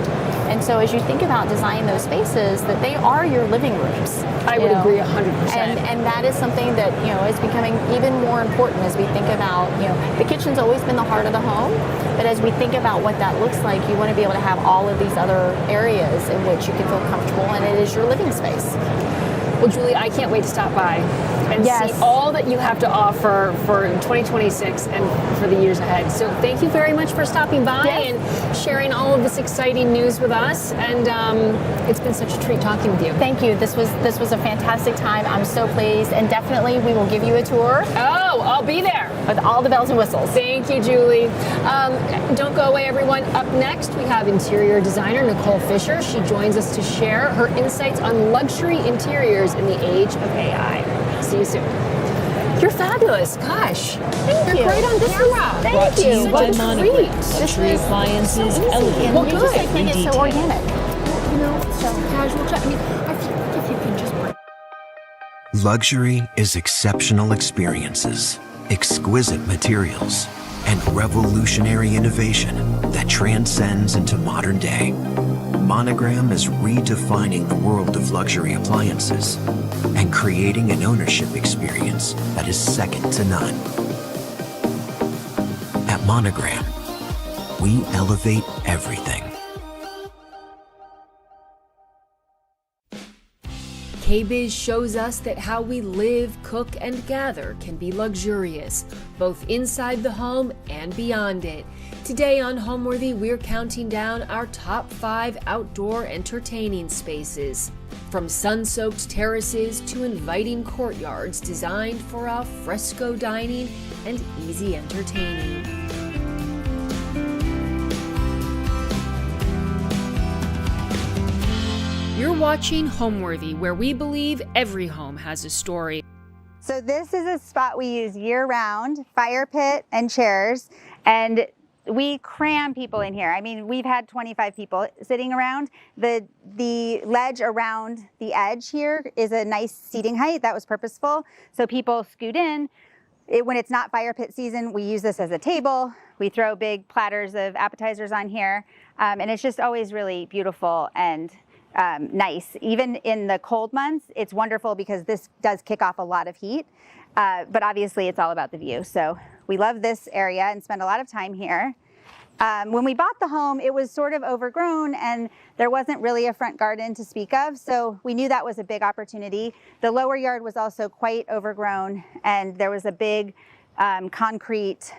S19: And so as you think about designing those spaces, that they are your living rooms.
S1: I would agree 100%.
S19: And that is something that, is becoming even more important as we think about, the kitchen's always been the heart of the home, but as we think about what that looks like, you want to be able to have all of these other areas in which you can feel comfortable, and it is your living space.
S1: Well, Julie, I can't wait to stop by and see all that you have to offer for 2026 and for the years ahead. So thank you very much for stopping by and sharing all of this exciting news with us. And it's been such a treat talking with you.
S19: Thank you. This was a fantastic time. I'm so pleased. And definitely we will give you a tour.
S1: Oh, I'll be there.
S19: With all the bells and whistles.
S1: Thank you, Julie. Don't go away, everyone. Up next, we have interior designer Nicole Fisher. She joins us to share her insights on luxury interiors in the age of AI. See you soon. You're fabulous. Gosh.
S19: Thank
S1: You're great on camera.
S19: Thank you.
S4: Brought to you by Monogram. Luxury appliances, elegant
S19: Well,
S4: with
S19: good.
S4: every
S19: Make it
S4: detail.
S19: so organic.
S1: So casual chat. I mean, if you can just break.
S20: Luxury is exceptional experiences, exquisite materials, and revolutionary innovation that transcends into modern day. Monogram is redefining the world of luxury appliances and creating an ownership experience that is second to none. Monogram. We elevate everything.
S4: Kbiz shows us that how we live, cook, and gather can be luxurious, both inside the home and beyond it. Today on Homeworthy, we're counting down our top 5 outdoor entertaining spaces. From sun-soaked terraces to inviting courtyards designed for al fresco dining and easy entertaining. You're watching Homeworthy, where we believe every home has a story.
S21: So this is a spot we use year-round, fire pit and chairs, and we cram people in here. I mean, we've had 25 people sitting around. The ledge around the edge here is a nice seating height. That was purposeful. So people scoot in. When it's not fire pit season, we use this as a table. We throw big platters of appetizers on here, and it's just always really beautiful and nice. Even in the cold months, it's wonderful because this does kick off a lot of heat, but obviously it's all about the view. So we love this area and spend a lot of time here. When we bought the home, it was sort of overgrown and there wasn't really a front garden to speak of, so we knew that was a big opportunity. The lower yard was also quite overgrown, and there was a big concrete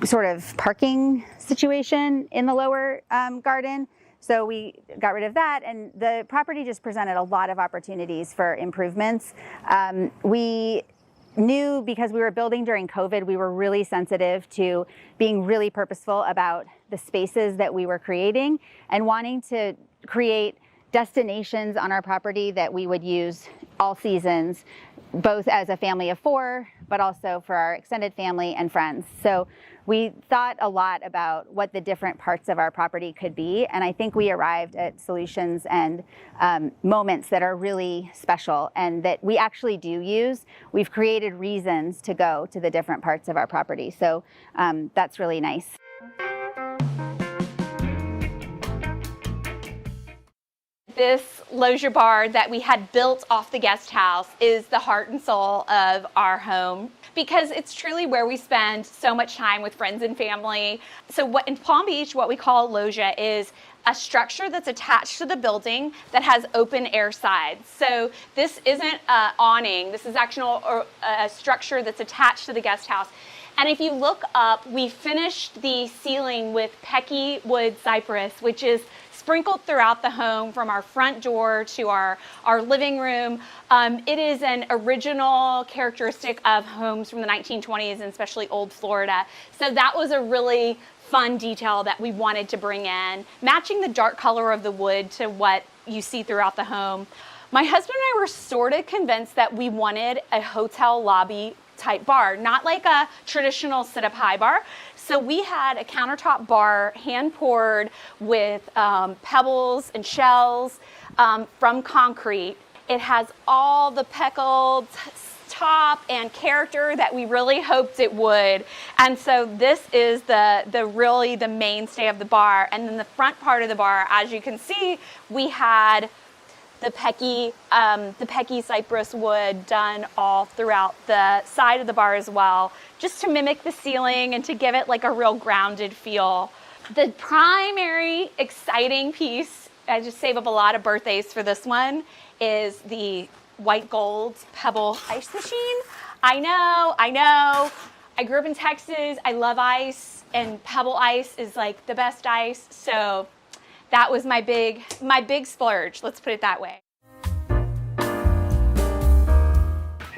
S21: sort of parking situation in the lower garden. So we got rid of that, and the property just presented a lot of opportunities for improvements. We knew, because we were building during COVID, we were really sensitive to being really purposeful about the spaces that we were creating and wanting to create destinations on our property that we would use all seasons, both as a family of 4, but also for our extended family and friends. So we thought a lot about what the different parts of our property could be, and I think we arrived at solutions and moments that are really special and that we actually do use. We've created reasons to go to the different parts of our property, so that's really nice.
S22: This loggia bar that we had built off the guest house is the heart and soul of our home, because it's truly where we spend so much time with friends and family. So what in Palm Beach, what we call a loggia is a structure that's attached to the building that has open air sides. So this isn't an awning, this is actually a structure that's attached to the guest house. And if you look up, we finished the ceiling with Pecky wood cypress, which is sprinkled throughout the home from our front door to our living room. It is an original characteristic of homes from the 1920s and especially old Florida. So that was a really fun detail that we wanted to bring in, matching the dark color of the wood to what you see throughout the home. My husband and I were sort of convinced that we wanted a hotel lobby type bar, not like a traditional sit-up high bar. So we had a countertop bar hand poured with pebbles and shells from concrete. It has all the peckled top and character that we really hoped it would. And so this is really the mainstay of the bar. And then the front part of the bar, as you can see, we had the Pecky cypress wood done all throughout the side of the bar as well, just to mimic the ceiling and to give it like a real grounded feel. The primary exciting piece, I just save up a lot of birthdays for this one, is the white gold pebble ice machine. I know. I grew up in Texas. I love ice, and pebble ice is like the best ice. So that was my big splurge, let's put it that way.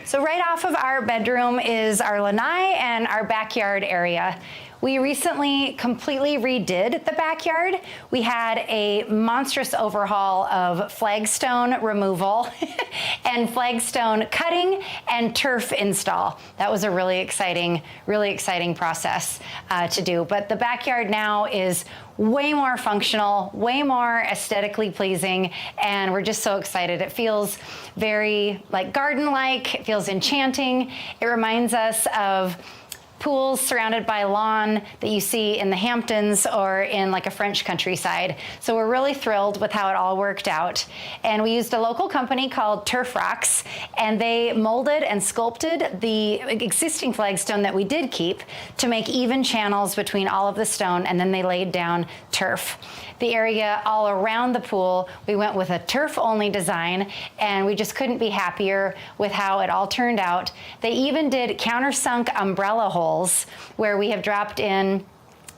S23: So right off of our bedroom is our lanai and our backyard area. We recently completely redid the backyard. We had a monstrous overhaul of flagstone removal and flagstone cutting and turf install. That was a really exciting process to do. But the backyard now is way more functional, way more aesthetically pleasing, and we're just so excited. It feels very like garden-like, it feels enchanting. It reminds us of pools surrounded by lawn that you see in the Hamptons or in like a French countryside. So we're really thrilled with how it all worked out. And we used a local company called Turf Rocks, and they molded and sculpted the existing flagstone that we did keep to make even channels between all of the stone, and then they laid down turf. The area all around the pool, we went with a turf-only design, and we just couldn't be happier with how it all turned out. They even did countersunk umbrella holes where we have dropped in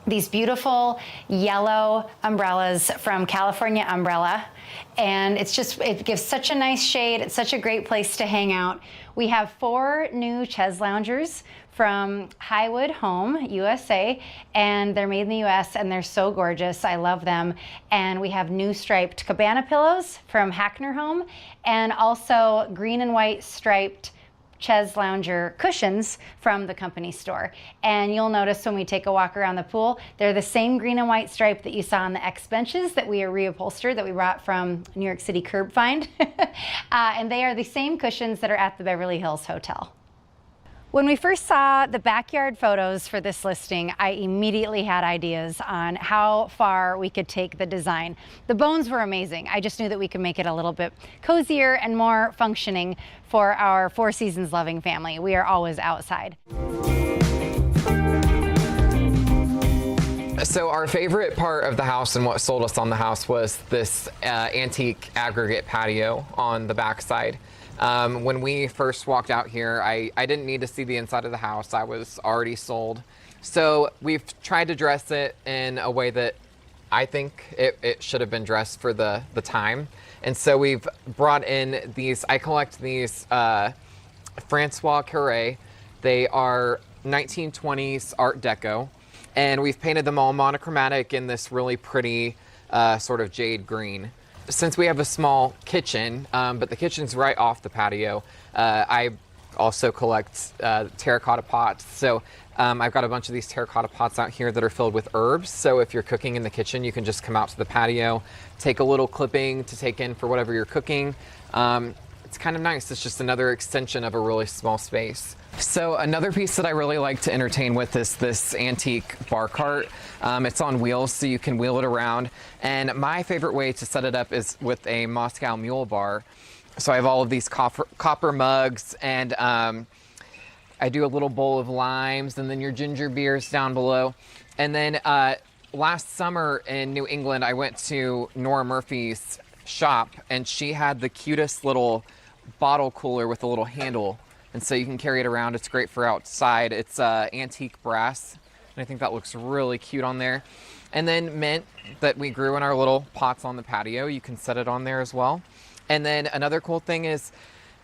S23: these beautiful yellow umbrellas from California Umbrella. And it gives such a nice shade. It's such a great place to hang out. We have 4 new chaise loungers from Highwood Home, USA, and they're made in the US, and they're so gorgeous. I love them. And we have new striped cabana pillows from Hackner Home, and also green and white striped chaise lounger cushions from the company store. And you'll notice when we take a walk around the pool, they're the same green and white stripe that you saw on the X benches that we are reupholstered, that we brought from New York City Curb Find. And they are the same cushions that are at the Beverly Hills Hotel. When we first saw the backyard photos for this listing, I immediately had ideas on how far we could take the design. The bones were amazing. I just knew that we could make it a little bit cozier and more functioning for our Four Seasons loving family. We are always outside.
S2: So our favorite part of the house and what sold us on the house was this antique aggregate patio on the backside. When we first walked out here, I didn't need to see the inside of the house. I was already sold. So we've tried to dress it in a way that I think it should have been dressed for the time. And so we've brought in these, I collect these Francois Carré. They are 1920s Art Deco. And we've painted them all monochromatic in this really pretty sort of jade green. Since we have a small kitchen, but the kitchen's right off the patio, I also collect terracotta pots. So I've got a bunch of these terracotta pots out here that are filled with herbs. So if you're cooking in the kitchen, you can just come out to the patio, take a little clipping to take in for whatever you're cooking. It's kind of nice. It's just another extension of a really small space. So another piece that I really like to entertain with is this antique bar cart. It's on wheels, so you can wheel it around. And my favorite way to set it up is with a Moscow Mule bar. So I have all of these copper mugs, and I do a little bowl of limes, and then your ginger beers down below. And then last summer in New England, I went to Nora Murphy's shop, and she had the cutest little bottle cooler with a little handle. And so you can carry it around. It's great for outside. It's antique brass, and I think that looks really cute on there. And then mint that we grew in our little pots on the patio. You can set it on there as well. And then another cool thing is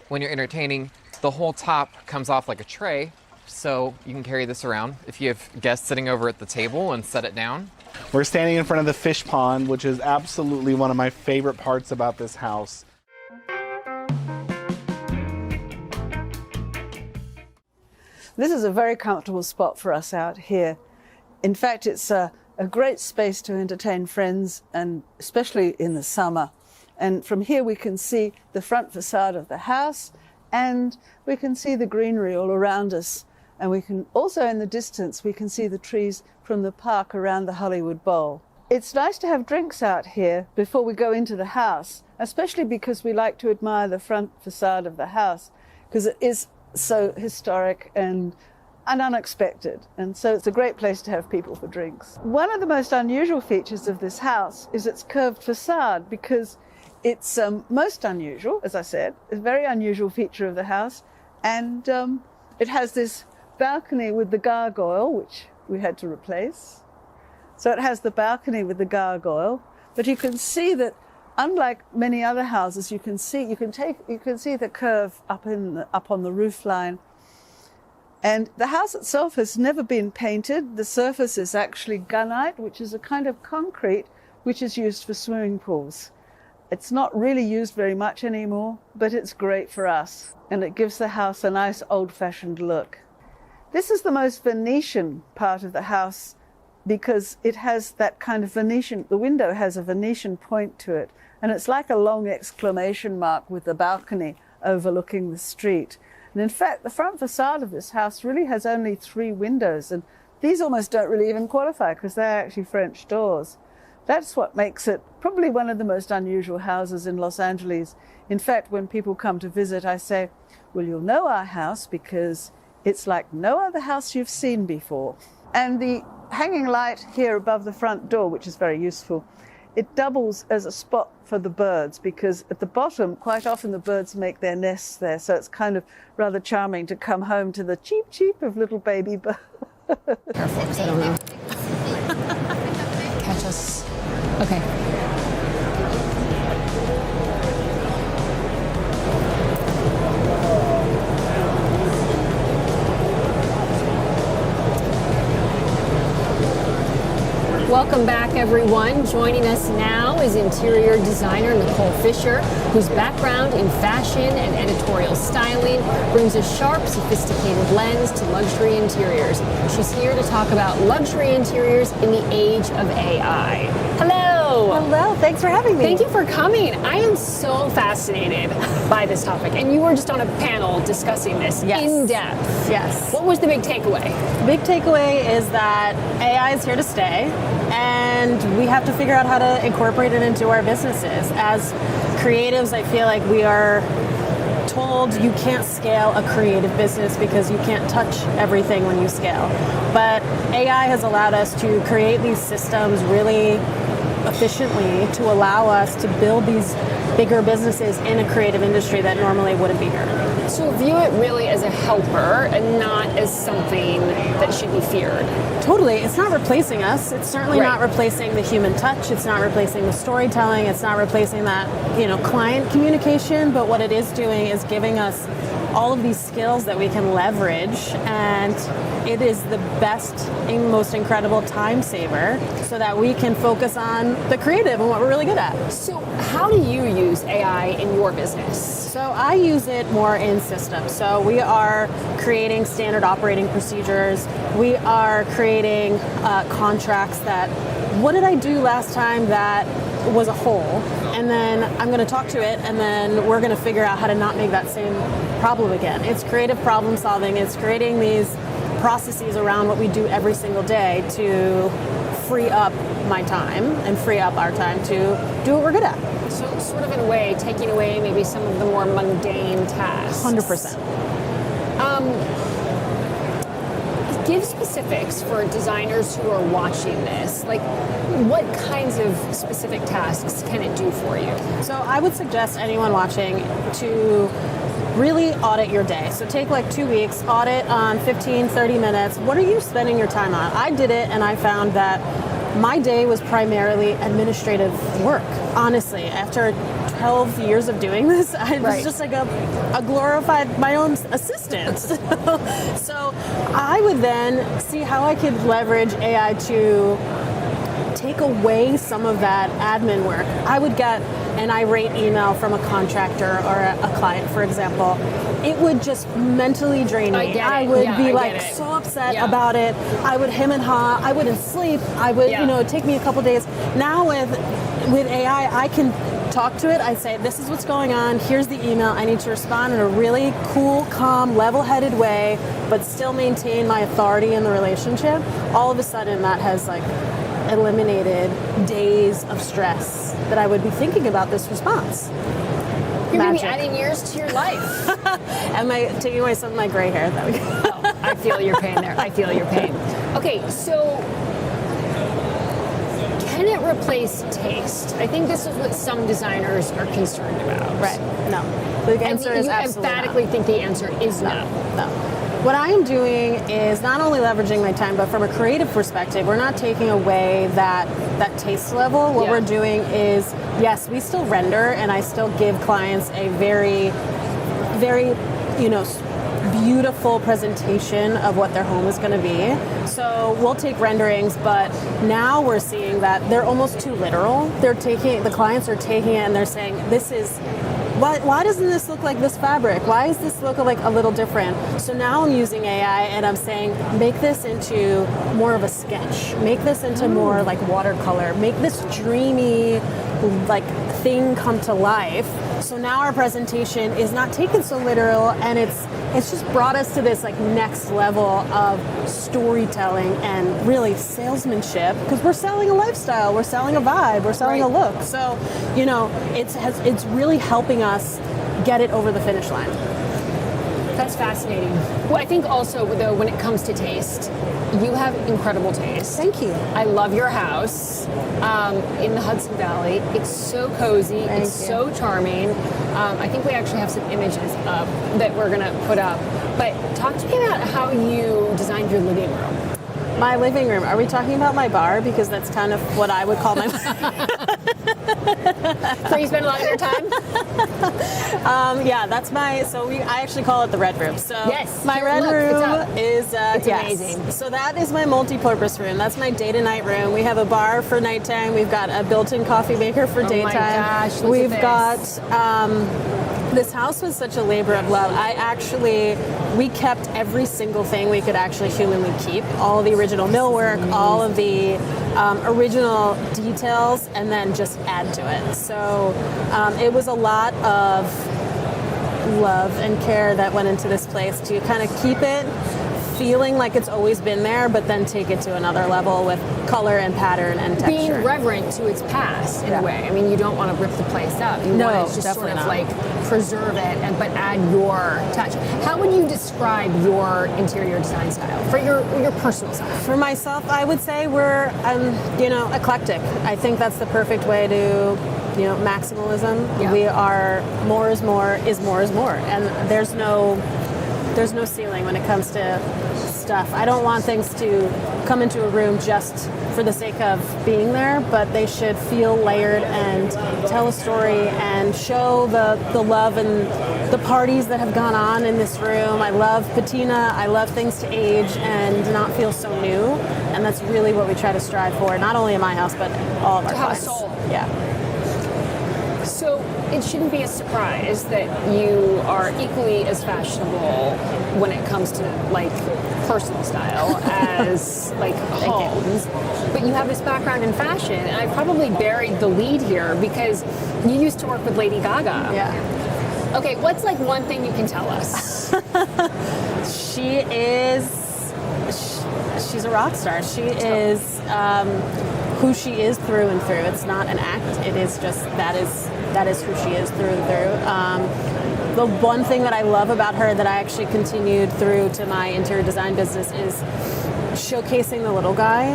S2: when you're entertaining, the whole top comes off like a tray, so you can carry this around if you have guests sitting over at the table and set it down.
S3: We're standing in front of the fish pond, which is absolutely one of my favorite parts about this house.
S5: This is a very comfortable spot for us out here. In fact, it's a great space to entertain friends, and especially in the summer. And from here we can see the front facade of the house, and we can see the greenery all around us. And we can also, in the distance, we can see the trees from the park around the Hollywood Bowl. It's nice to have drinks out here before we go into the house, especially because we like to admire the front facade of the house, because it is so historic and unexpected, and so it's a great place to have people for drinks. One of the most unusual features of this house is its curved facade, because it's most unusual, as I said, a very unusual feature of the house, and it has this balcony with the gargoyle, which we had to replace. So it has the balcony with the gargoyle, but you can see that unlike many other houses, you can see the curve up on the roof line. And the house itself has never been painted. The surface is actually gunite, which is a kind of concrete which is used for swimming pools. It's not really used very much anymore, but it's great for us, and it gives the house a nice old-fashioned look. This is the most Venetian part of the house because it has that kind of Venetian, the window has a Venetian point to it, and it's like a long exclamation mark with the balcony overlooking the street. And in fact, the front facade of this house really has only 3 windows, and these almost don't really even qualify because they're actually French doors. That's what makes it probably one of the most unusual houses in Los Angeles. In fact, when people come to visit, I say, well, you'll know our house because it's like no other house you've seen before. And the hanging light here above the front door, which is very useful, it doubles as a spot for the birds because at the bottom, quite often the birds make their nests there. So it's kind of rather charming to come home to the cheep cheep of little baby birds.
S1: Careful, because I don't know. Catch us. Okay. Welcome back, everyone. Joining us now is interior designer Nicole Fisher, whose background in fashion and editorial styling brings a sharp, sophisticated lens to luxury interiors. She's here to talk about luxury interiors in the age of AI. Hello!
S6: Hello, thanks for having me.
S1: Thank you for coming. I am so fascinated by this topic, and you were just on a panel discussing this in depth.
S6: Yes.
S1: What was the big takeaway?
S6: The big takeaway is that AI is here to stay, and we have to figure out how to incorporate it into our businesses. As creatives, I feel like we are told you can't scale a creative business because you can't touch everything when you scale. But AI has allowed us to create these systems really efficiently to allow us to build these bigger businesses in a creative industry that normally wouldn't be here.
S1: So view it really as a helper and not as something that should be feared.
S6: Totally. It's not replacing us. It's certainly not replacing the human touch. It's not replacing the storytelling. It's not replacing that, client communication. But what it is doing is giving us all of these skills that we can leverage, and it is the best and most incredible time saver so that we can focus on the creative and what we're really good at.
S1: So how do you use AI in your business?
S6: So I use it more in systems. So we are creating standard operating procedures. We are creating contracts that, what did I do last time that was a hole? And then I'm going to talk to it, and then we're going to figure out how to not make that same problem again. It's creative problem solving. It's creating these processes around what we do every single day to free up my time and free up our time to do what we're good at.
S1: So sort of in a way, taking away maybe some of the more mundane tasks.
S6: 100%.
S1: Give specifics for designers who are watching this. Like, what kinds of specific tasks can it do for you?
S6: So I would suggest anyone watching to really audit your day. So take like 2 weeks, audit on 15, 30 minutes. What are you spending your time on? I did it and I found that my day was primarily administrative work. Honestly, after 12 years of doing this, I was just like a glorified my own assistant. So I would then see how I could leverage AI to take away some of that admin work. I would get an irate email from a contractor or a client, for example. It would just mentally drain me. I would be like so upset about it. I would hem and haw. I wouldn't sleep. I would, it'd take me a couple days. Now with AI, I can talk to it. I say, this is what's going on. Here's the email. I need to respond in a really cool, calm, level-headed way, but still maintain my authority in the relationship. All of a sudden, that has eliminated days of stress that I would be thinking about this response.
S1: You're going to be adding years to your life.
S6: Am I taking away some of my gray hair?
S1: I feel your pain there. I feel your pain. Okay, so can it replace taste? I think this is what some designers are concerned about.
S6: Right. No. The answer is absolutely
S1: emphatically think the answer is no.
S6: No. What I am doing is not only leveraging my time, but from a creative perspective, we're not taking away that taste level. What we're doing is, yes, we still render, and I still give clients a very, very, beautiful presentation of what their home is going to be. So we'll take renderings, but now we're seeing that they're almost too literal. The clients are taking it and they're saying, why doesn't this look like this fabric? Why does this look like a little different? So now I'm using AI and I'm saying, make this into more of a sketch. Make this into more like watercolor. Make this dreamy thing come to life So now our presentation is not taken so literal, and it's just brought us to this like next level of storytelling and really salesmanship, because we're selling a lifestyle, we're selling a vibe, we're selling a look. So, you know, it's really helping us get it over the finish line.
S1: That's fascinating. Well, I think also, though, when it comes to taste, you have incredible taste.
S6: Thank you.
S1: I love your house in the Hudson Valley. It's so cozy. It's so charming. I think we actually have some images up that we're going to put up. But talk to me about how you designed your living room.
S6: My living room. Are we talking about my bar? Because that's kind of what I would call my
S1: Where you spend a lot of your time?
S6: Yeah, that's my, I actually call it the red room. So
S1: yes,
S6: my red room is,
S1: it's amazing.
S6: So that is my multi-purpose room. That's my day to night room. We have a bar for nighttime. We've got a built-in coffee maker for daytime.
S1: Oh my gosh,
S6: We've got, this house was such a labor of love. We kept every single thing we could actually humanly keep. All of the original millwork, all of the original details, and then just add to it. So it was a lot of love and care that went into this place to kind of keep it feeling like it's always been there, but then take it to another level with color and pattern and texture.
S1: Being reverent to its past in a way. I mean, you don't want to rip the place up. You want to just sort of like preserve it, but add your touch. How would you describe your interior design style for your personal style?
S6: For myself, I would say we're, eclectic. I think that's the perfect way to, maximalism. Yeah. We are more is more is more is more, and there's no ceiling when it comes to stuff. I don't want things to come into a room just for the sake of being there, but they should feel layered and tell a story and show the love and the parties that have gone on in this room. I love patina. I love things to age and not feel so new, and that's really what we try to strive for, not only in my house, but all of our clients.
S1: To have a soul.
S6: Yeah.
S1: So it shouldn't be a surprise that you are equally as fashionable when it comes to like personal style as like homes. But you have this background in fashion, and I probably buried the lead here because you used to work with Lady Gaga.
S6: Yeah.
S1: Okay, what's like one thing you can tell us?
S6: She's a rock star. She is who she is through and through. It's not an act. It is just that is who she is through and through. The one thing that I love about her that I actually continued through to my interior design business is showcasing the little guy.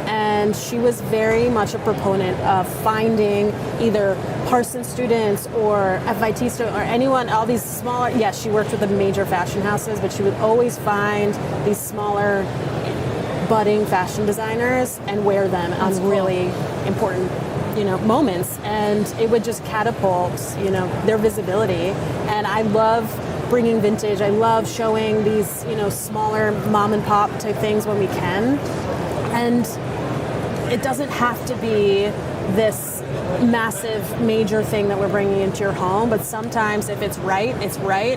S6: And she was very much a proponent of finding either Parsons students or FIT students or anyone, all these smaller, yes, she worked with the major fashion houses, but she would always find these smaller budding fashion designers and wear them on really important moments, and it would just catapult their visibility. And I love bringing vintage. I love showing these smaller mom and pop type things when we can, and it doesn't have to be this massive major thing that we're bringing into your home, but sometimes if it's right,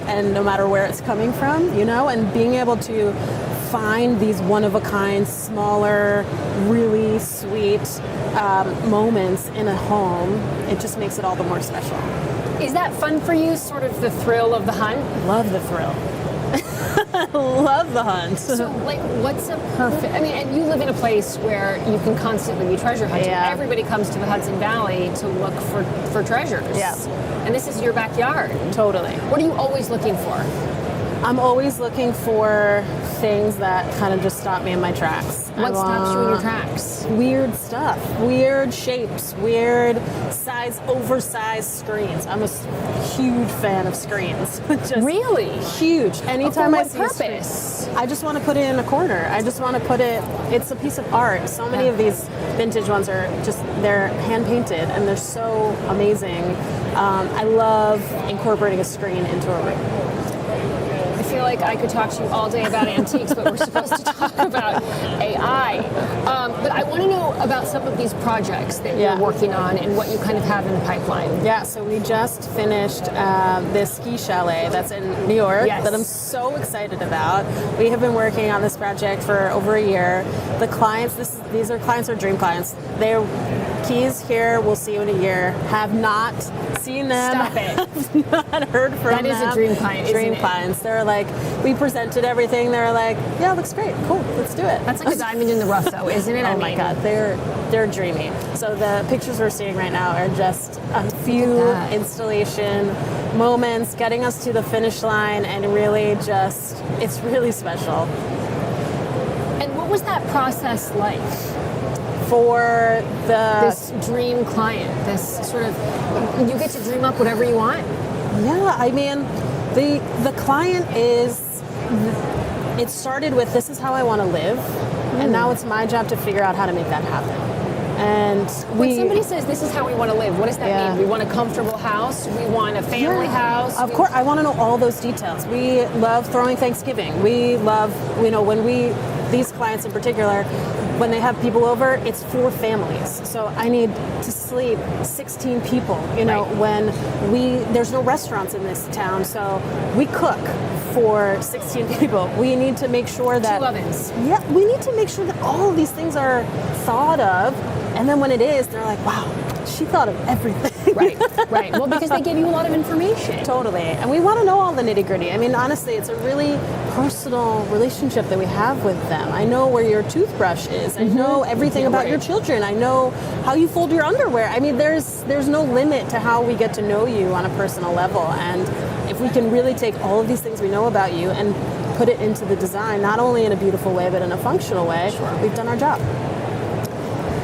S6: and no matter where it's coming from, and being able to find these one-of-a-kind, smaller, really sweet moments in a home, it just makes it all the more special.
S1: Is that fun for you, sort of the thrill of the hunt?
S6: Love the thrill. Love the hunt.
S1: So, what's a perfect... I mean, and you live in a place where you can constantly be treasure hunting.
S6: Yeah.
S1: Everybody comes to the Hudson Valley to look for treasures.
S6: Yeah.
S1: And this is your backyard.
S6: Totally.
S1: What are you always looking for?
S6: I'm always looking for things that kind of just stop me in my tracks.
S1: What stops you in your tracks?
S6: Weird stuff, weird shapes, weird size, oversized screens. I'm a huge fan of screens. Just
S1: really?
S6: Huge. Anytime I see
S1: purpose?
S6: I just want to put it in a corner. I just want to put it, it's a piece of art. So many of these vintage ones are they're hand painted and they're so amazing. I love incorporating a screen into a room.
S1: I feel like I could talk to you all day about antiques, but we're supposed to talk about AI. But I want to know about some of these projects that
S6: Yeah.
S1: you're working on and what you kind of have in the pipeline.
S6: Yeah, so we just finished this ski chalet that's in New York
S1: Yes.
S6: that I'm so excited about. We have been working on this project for over a year. The clients, these are clients or dream clients. They're Kbiz here, we'll see you in a year. Have not seen them.
S1: Stop it.
S6: Have not heard from them.
S1: That is a dream client,
S6: Dream
S1: isn't it?
S6: clients. They're like, we presented everything. They're like, yeah, looks great. Cool, let's do it.
S1: That's like a diamond in the rough, though, isn't it?
S6: Oh my God, they're dreamy. So the pictures we're seeing right now are just a few installation moments getting us to the finish line, and really just, it's really special.
S1: And what was that process like?
S6: For
S1: this dream client, this sort of, you get to dream up whatever you want?
S6: Yeah, I mean, the client is, it started with, this is how I want to live, and now it's my job to figure out how to make that happen. And
S1: when somebody says this is how we want to live, what does that mean? We want a comfortable house, we want a family house.
S6: Of course, I want to know all those details. We love throwing Thanksgiving. We love, these clients in particular, when they have people over, it's 4 families. So I need to sleep 16 people, when there's no restaurants in this town, so we cook for 16 people. We need to make sure that
S1: 2 ovens.
S6: Yeah, we need to make sure that all of these things are thought of, and then when it is, they're like, wow, she thought of everything.
S1: Right. Well, because they give you a lot of information.
S6: Totally. And we want to know all the nitty gritty. I mean, honestly, it's a really personal relationship that we have with them. I know where your toothbrush is. I know everything about your children. I know how you fold your underwear. I mean, there's no limit to how we get to know you on a personal level. And if we can really take all of these things we know about you and put it into the design, not only in a beautiful way, but in a functional way, we've done our job.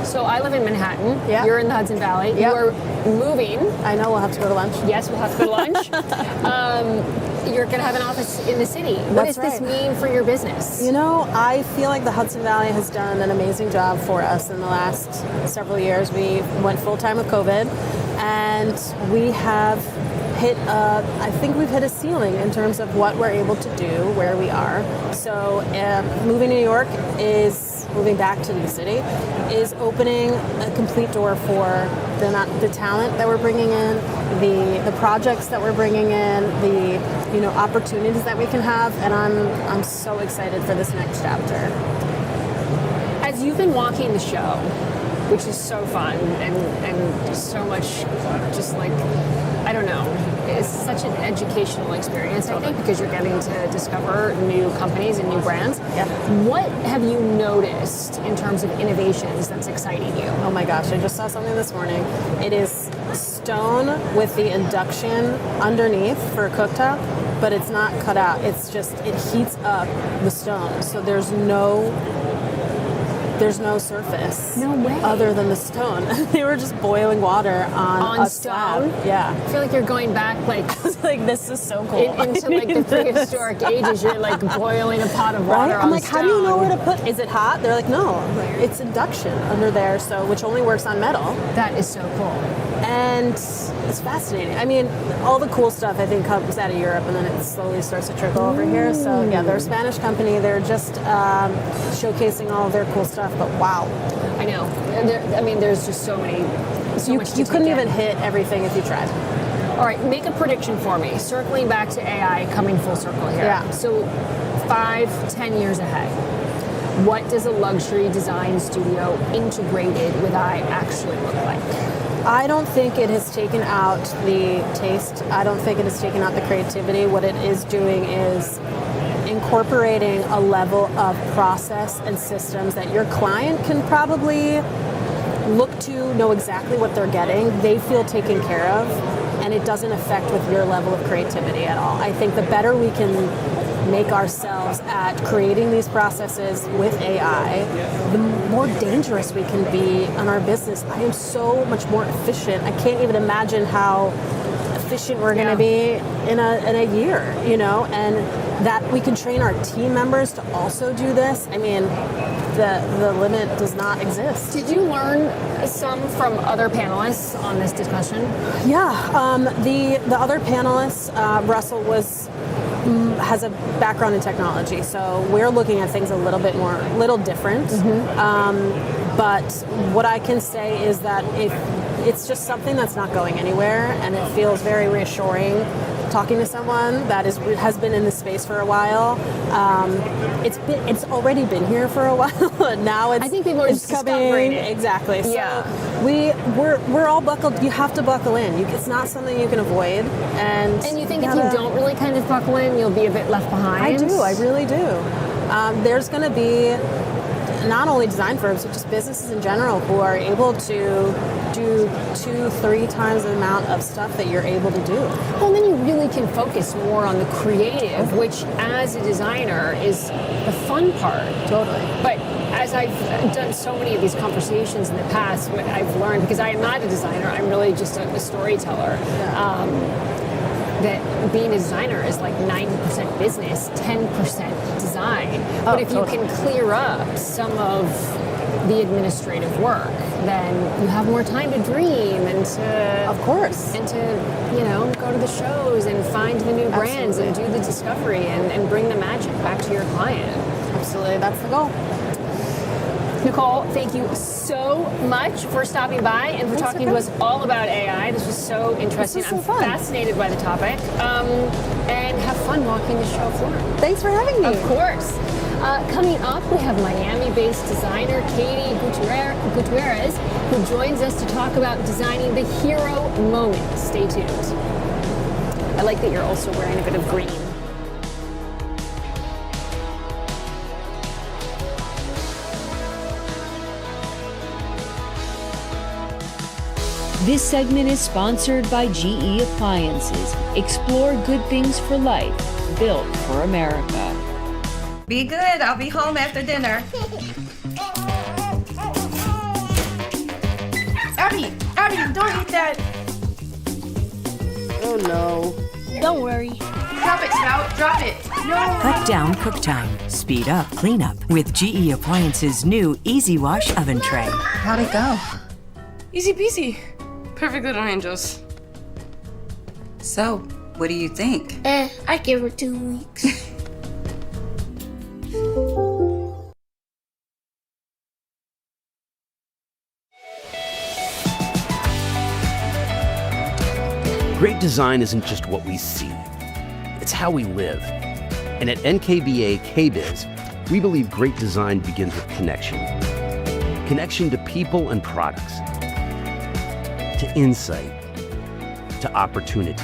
S1: So I live in Manhattan. Yeah. You're in the Hudson Valley. You are moving.
S6: I know, we'll have to go to lunch.
S1: Yes, we'll have to go to lunch. You're going to have an office in the city. What does this mean for your business?
S6: I feel like the Hudson Valley has done an amazing job for us in the last several years. We went full-time with COVID, and we have I think we've hit a ceiling in terms of what we're able to do where we are. So moving to New York moving back to the city is opening a complete door for the talent that we're bringing in, the projects that we're bringing in, the opportunities that we can have, and I'm so excited for this next chapter.
S1: As you've been walking the show, which is so fun and so much just like, I don't know, it's such an educational experience, I think, because you're getting to discover new companies and new brands.
S6: Yeah.
S1: What have you noticed in terms of innovations that's exciting you?
S6: Oh my gosh, I just saw something this morning. It is stone with the induction underneath for a cooktop, but it's not cut out. It's just, it heats up the stone. So there's no surface other than the stone. They were just boiling water on a
S1: stone.
S6: Slab. Yeah.
S1: I feel like you're going back like
S6: this is so cool.
S1: Into like the prehistoric ages. You're like boiling a pot of water on
S6: I'm like,
S1: stone.
S6: how do you know where to put? Is it hot? They're like, no, it's induction under there, so which only works on metal.
S1: That is so cool.
S6: And it's fascinating. I mean, all the cool stuff I think comes out of Europe, and then it slowly starts to trickle over here. So yeah, they're a Spanish company. They're just showcasing all of their cool stuff. But wow,
S1: I know. There's just so many.
S6: You couldn't even hit everything if you tried.
S1: All right, make a prediction for me. Circling back to AI, coming full circle here.
S6: Yeah.
S1: So 5-10 years ahead, what does a luxury design studio integrated with AI actually look like?
S6: I don't think it has taken out the taste. I don't think it has taken out the creativity. What it is doing is incorporating a level of process and systems that your client can probably look to, know exactly what they're getting. They feel taken care of, and it doesn't affect with your level of creativity at all. I think the better we can make ourselves at creating these processes with AI, the more dangerous we can be on our business. I am so much more efficient. I can't even imagine how efficient we're going to be in a year, and that we can train our team members to also do this. I mean, the limit does not exist.
S1: Did you learn some from other panelists on this discussion?
S6: Yeah, the other panelists, Russell has a background in technology, so we're looking at things a little different. But what I can say is that it's just something that's not going anywhere, and it feels very reassuring talking to someone that has been in this space for a while. It's already been here for a while. Now I think people are just discovering it. Exactly.
S19: Yeah.
S6: So we're all buckled. You have to buckle in. It's not something you can avoid. And
S1: you think if you don't really kind of buckle in, you'll be a bit left behind?
S6: I do. I really do. There's going to be not only design firms, but just businesses in general who are able to do 2-3 times the amount of stuff that you're able to do.
S1: Well, and then you really can focus more on the creative, which as a designer is the fun part.
S6: Totally.
S1: But as I've done so many of these conversations in the past, what I've learned, because I am not a designer, I'm really just a storyteller, that being a designer is like 90% business, 10% design. But if you can clear up some of the administrative work, then you have more time to dream and to,
S6: of course,
S1: and to go to the shows and find the new brands and do the discovery and bring the magic back to your client.
S6: Absolutely, that's the goal.
S1: Nicole, thank you so much for stopping by and for talking to us all about AI. This was so interesting. I'm fascinated by the topic. And have fun walking the show floor.
S6: Thanks for having me.
S1: Of course. Coming up, we have Miami-based designer Katie Gutierrez, who joins us to talk about designing the hero moment. Stay tuned. I like that you're also wearing a bit of green.
S18: This segment is sponsored by GE Appliances. Explore good things for life, built for America.
S7: Be good. I'll be home after dinner. Abby, don't eat that.
S8: Oh no.
S7: Don't worry. Drop it, Scout. Drop it. No.
S9: Cut down cook time. Speed up cleanup with GE Appliances' new Easy Wash oven tray.
S7: How'd it go?
S8: Easy peasy. Perfect little angels.
S7: So, what do you think?
S8: I give her 2 weeks.
S24: Great design isn't just what we see, it's how we live. And at NKBA Kbiz, we believe great design begins with connection. Connection to people and products, to insight, to opportunity.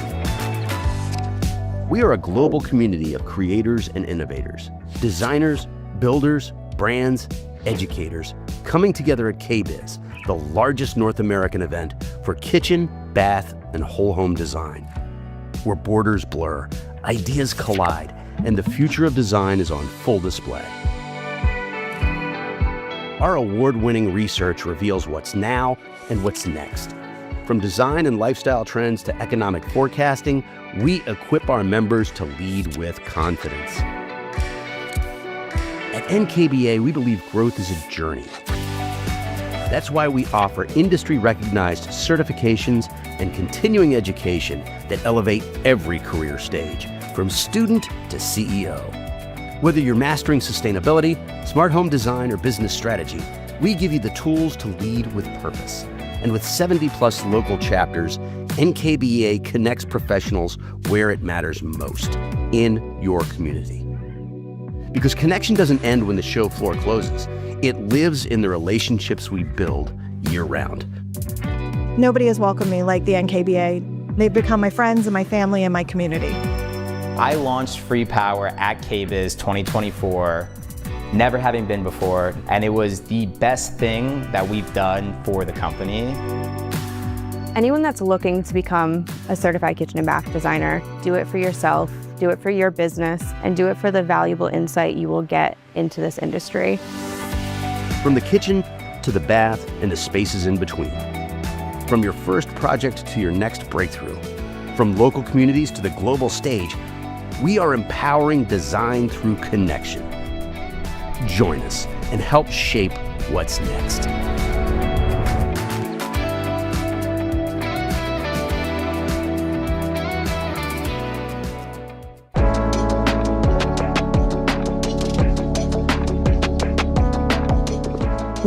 S24: We are a global community of creators and innovators, designers, builders, brands, educators, coming together at Kbiz, the largest North American event for kitchen, bath, and whole home design, where borders blur, ideas collide, and the future of design is on full display. Our award-winning research reveals what's now and what's next. From design and lifestyle trends to economic forecasting, we equip our members to lead with confidence. At NKBA, we believe growth is a journey. That's why we offer industry-recognized certifications and continuing education that elevate every career stage, from student to CEO. Whether you're mastering sustainability, smart home design, or business strategy, we give you the tools to lead with purpose. And with 70-plus local chapters, NKBA connects professionals where it matters most, in your community. Because connection doesn't end when the show floor closes. It lives in the relationships we build year-round.
S25: Nobody has welcomed me like the NKBA. They've become my friends and my family and my community.
S26: I launched Free Power at Kbiz 2024, never having been before, and it was the best thing that we've done for the company.
S10: Anyone that's looking to become a certified kitchen and bath designer, do it for yourself, do it for your business, and do it for the valuable insight you will get into this industry.
S24: From the kitchen to the bath and the spaces in between. From your first project to your next breakthrough. From local communities to the global stage, we are empowering design through connection. Join us and help shape what's next.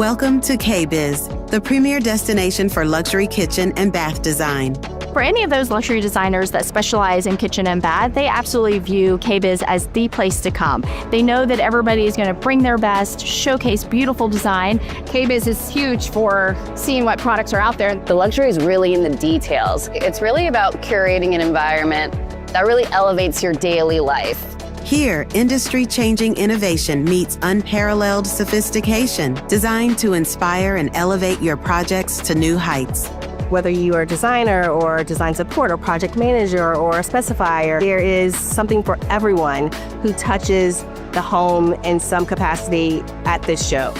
S11: Welcome to Kbiz, the premier destination for luxury kitchen and bath design.
S12: For any of those luxury designers that specialize in kitchen and bath, they absolutely view Kbiz as the place to come. They know that everybody is going to bring their best, showcase beautiful design.
S13: Kbiz is huge for seeing what products are out there. The luxury is really in the details. It's really about curating an environment that really elevates your daily life.
S11: Here, industry-changing innovation meets unparalleled sophistication, designed to inspire and elevate your projects to new heights.
S14: Whether you are a designer or design support or project manager or a specifier, there is something for everyone who touches the home in some capacity at this show.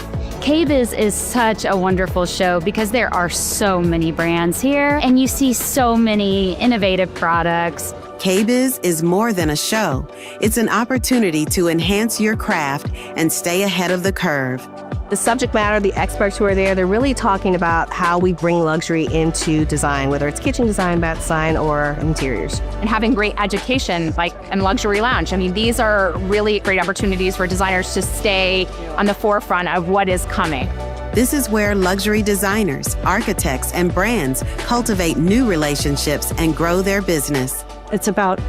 S15: Kbiz is such a wonderful show because there are so many brands here and you see so many innovative products.
S11: Kbiz is more than a show. It's an opportunity to enhance your craft and stay ahead of the curve.
S14: The subject matter, the experts who are there, they're really talking about how we bring luxury into design, whether it's kitchen design, bath design, or interiors.
S12: And having great education, like in luxury lounge. I mean, these are really great opportunities for designers to stay on the forefront of what is coming.
S11: This is where luxury designers, architects, and brands cultivate new relationships and grow their business.
S14: It's about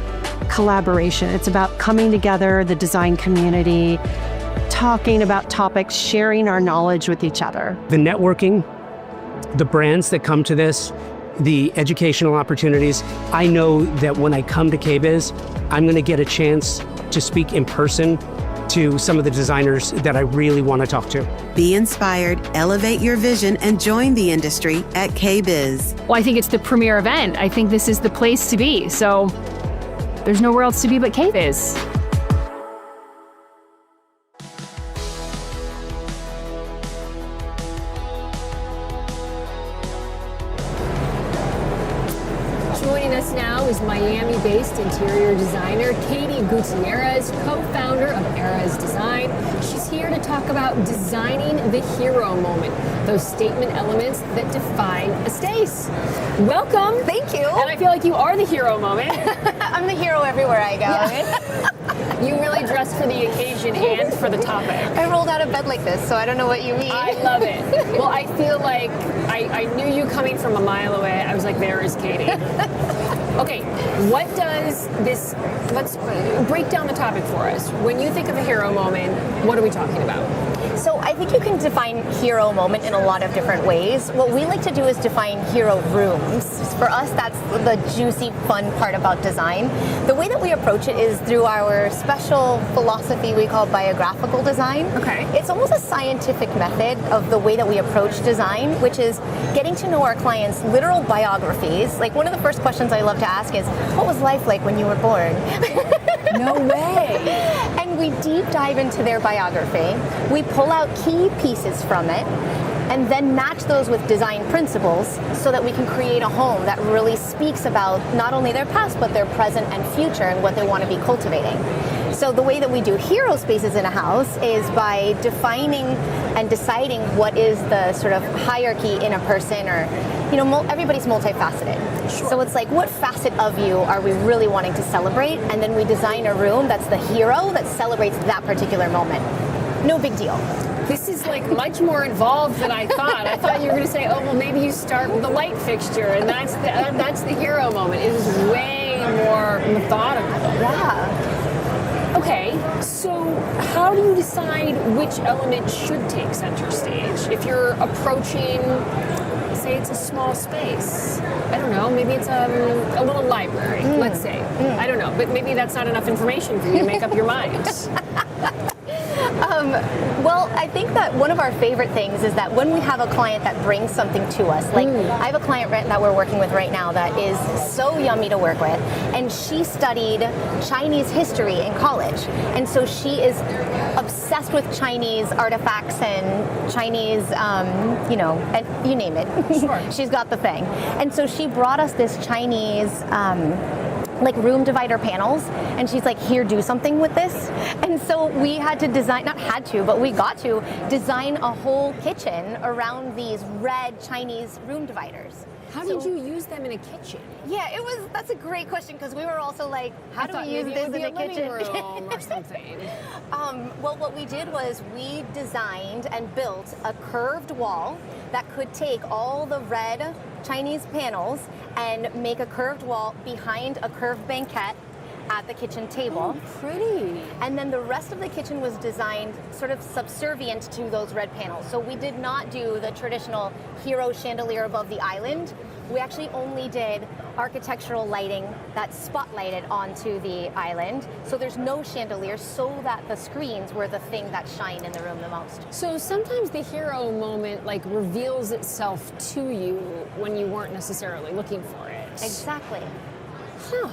S14: collaboration. It's about coming together, the design community, talking about topics, sharing our knowledge with each other.
S16: The networking, the brands that come to this, the educational opportunities. I know that when I come to Kbiz, I'm going to get a chance to speak in person to some of the designers that I really want to talk to.
S11: Be inspired, elevate your vision, and join the industry at Kbiz.
S15: Well, I think it's the premier event. I think this is the place to be. So there's nowhere else to be but Kbiz.
S1: Joining us now is Miami-based interior designer Katie Gutierrez, co-founder of Eras Design. She's here to talk about designing the hero moment, those statement elements that define a space. Welcome.
S27: Thank you.
S1: And I feel like you are the hero moment.
S27: I'm the hero everywhere I go.
S1: Yeah. You really dressed for the occasion and for the topic.
S27: I rolled out of bed like this, so I don't know what you mean.
S1: I love it. Well, I feel like I knew you coming from a mile away. I was like, there is Katie. Okay, what does this, let's break down the topic for us. When you think of a hero moment, what are we talking about?
S27: So I think you can define hero moment in a lot of different ways. What we like to do is define hero rooms. For us, that's the juicy, fun part about design. The way that we approach it is through our special philosophy we call biographical design.
S1: Okay.
S27: It's almost a scientific method of the way that we approach design, which is getting to know our clients' literal biographies. Like one of the first questions I love to ask is, what was life like when you were born?
S1: No way.
S27: And we deep dive into their biography. We pull out key pieces from it and then match those with design principles so that we can create a home that really speaks about not only their past but their present and future and what they want to be cultivating. So the way that we do hero spaces in a house is by defining and deciding what is the sort of hierarchy in a person, or everybody's multifaceted.
S1: Sure.
S27: So it's like, what facet of you are we really wanting to celebrate? And then we design a room that's the hero that celebrates that particular moment. No big deal.
S1: This is like much more involved than I thought. I thought you were going to say, oh, well, maybe you start with the light fixture, and that's the hero moment. It is way more methodical.
S27: Yeah.
S1: Okay, so how do you decide which element should take center stage? If you're approaching, say it's a small space, I don't know, maybe it's a little library, let's say. I don't know, but maybe that's not enough information for you to make up your mind.
S27: Well, I think that one of our favorite things is that when we have a client that brings something to us, like I have a client that we're working with right now that is so yummy to work with, and she studied Chinese history in college, and so she is obsessed with Chinese artifacts and Chinese, and you name it.
S1: Sure.
S27: She's got the thing. And so she brought us this Chinese like room divider panels, and she's like, here, do something with this. And so we had to design, not had to, but we got to design a whole kitchen around these red Chinese room dividers.
S1: How did you use them in a kitchen?
S27: Yeah, that's a great question, because we were also like, how do we use this in a kitchen?
S1: Room or something.
S27: Well, what we did was we designed and built a curved wall that could take all the red Chinese panels and make a curved wall behind a curved banquette at the kitchen table.
S1: Oh, pretty.
S27: And then the rest of the kitchen was designed sort of subservient to those red panels. So we did not do the traditional hero chandelier above the island. We actually only did architectural lighting that spotlighted onto the island. So there's no chandelier, so that the screens were the thing that shine in the room the most.
S1: So sometimes the hero moment like reveals itself to you when you weren't necessarily looking for it.
S27: Exactly.
S1: Huh.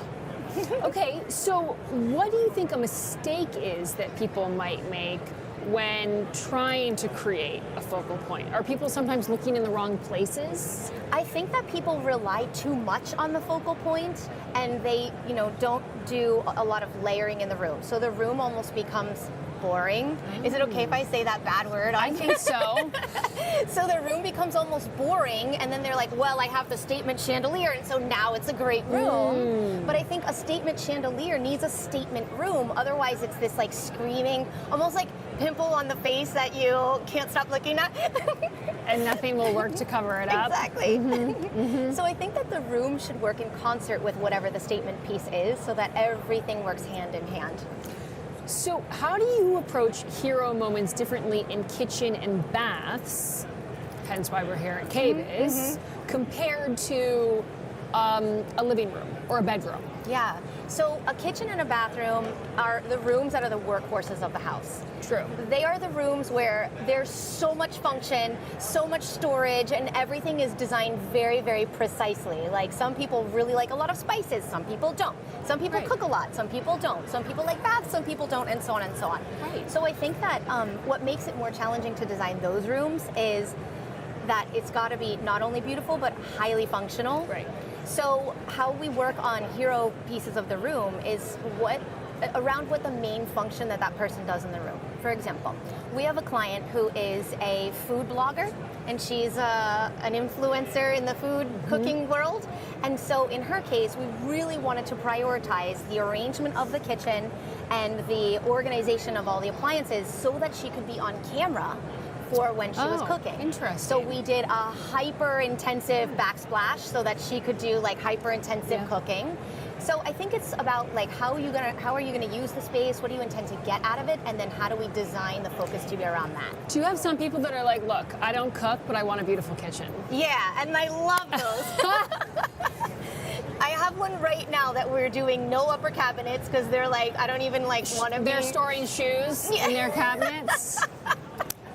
S1: Okay, so what do you think a mistake is that people might make when trying to create a focal point? Are people sometimes looking in the wrong places?
S27: I think that people rely too much on the focal point, and they, don't do a lot of layering in the room. So the room almost becomes boring. Is it okay if I say that bad word?
S1: I think so.
S27: So the room becomes almost boring, and then they're like, well, I have the statement chandelier, and so now it's a great room. But I think a statement chandelier needs a statement room. Otherwise, it's this like screaming, almost like pimple on the face that you can't stop looking at.
S1: And nothing will work to cover it up.
S27: Exactly. So I think that the room should work in concert with whatever the statement piece is, so that everything works hand in hand.
S1: So how do you approach hero moments differently in kitchen and baths, hence why we're here at Kbiz, compared to a living room or a bedroom?
S27: Yeah, so a kitchen and a bathroom are the rooms that are the workhorses of the house.
S1: True.
S27: They are the rooms where there's so much function, so much storage, and everything is designed very, very precisely. Like, some people really like a lot of spices, some people don't. Some people cook a lot, some people don't. Some people like baths, some people don't, and so on and so on.
S1: Right.
S27: So I think that what makes it more challenging to design those rooms is that it's got to be not only beautiful, but highly functional.
S1: Right.
S27: So how we work on hero pieces of the room is around what the main function that person does in the room. For example, we have a client who is a food blogger, and she's an influencer in the food cooking world. And so in her case, we really wanted to prioritize the arrangement of the kitchen and the organization of all the appliances so that she could be on camera for when she was cooking.
S1: Interesting.
S27: So we did a hyper-intensive backsplash so that she could do like hyper-intensive cooking. So I think it's about like how are you gonna use the space? What do you intend to get out of it? And then how do we design the focus to be around that?
S1: Do you have some people that are like, look, I don't cook, but I want a beautiful kitchen?
S27: Yeah, and I love those. I have one right now that we're doing no upper cabinets because they're like, I don't even like want to be.
S1: They're storing shoes in their cabinets.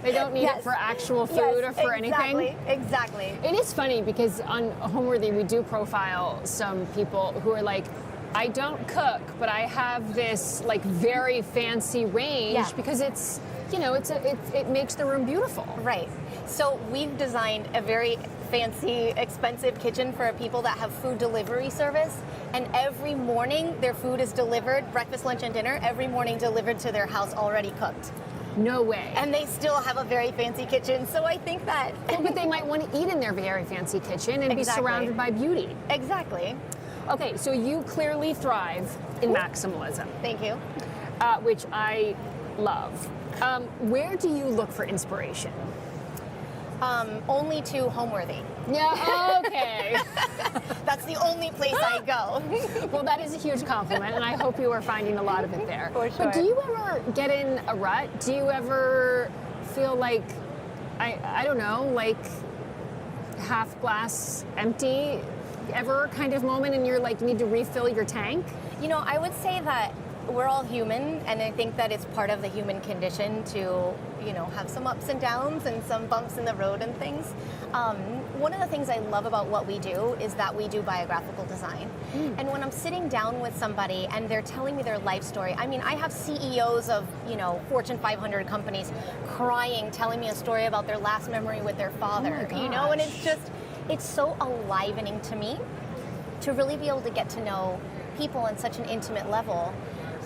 S1: They don't need it for actual food or for anything.
S27: Exactly.
S1: It is funny because on Homeworthy we do profile some people who are like, I don't cook, but I have this like very fancy range because it's, it makes the room beautiful.
S27: Right. So we've designed a very fancy, expensive kitchen for people that have food delivery service, and every morning their food is delivered, breakfast, lunch, and dinner, every morning delivered to their house already cooked.
S1: No way.
S27: And they still have a very fancy kitchen, so I think that...
S1: But they might want to eat in their very fancy kitchen and be surrounded by beauty.
S27: Exactly.
S1: Okay, so you clearly thrive in maximalism.
S27: Thank you.
S1: Which I love. Where do you look for inspiration?
S27: Only to Homeworthy.
S1: Yeah, okay.
S27: That's the only place I go.
S1: Well, that is a huge compliment, and I hope you are finding a lot of it there.
S27: For sure.
S1: But do you ever get in a rut? Do you ever feel like, I don't know, like half glass empty ever kind of moment, and you're like, need to refill your tank?
S27: I would say that we're all human, and I think that it's part of the human condition to, have some ups and downs and some bumps in the road and things. One of the things I love about what we do is that we do biographical design. And when I'm sitting down with somebody and they're telling me their life story, I mean, I have CEOs of, Fortune 500 companies crying, telling me a story about their last memory with their father, and it's so alivening to me to really be able to get to know people on such an intimate level.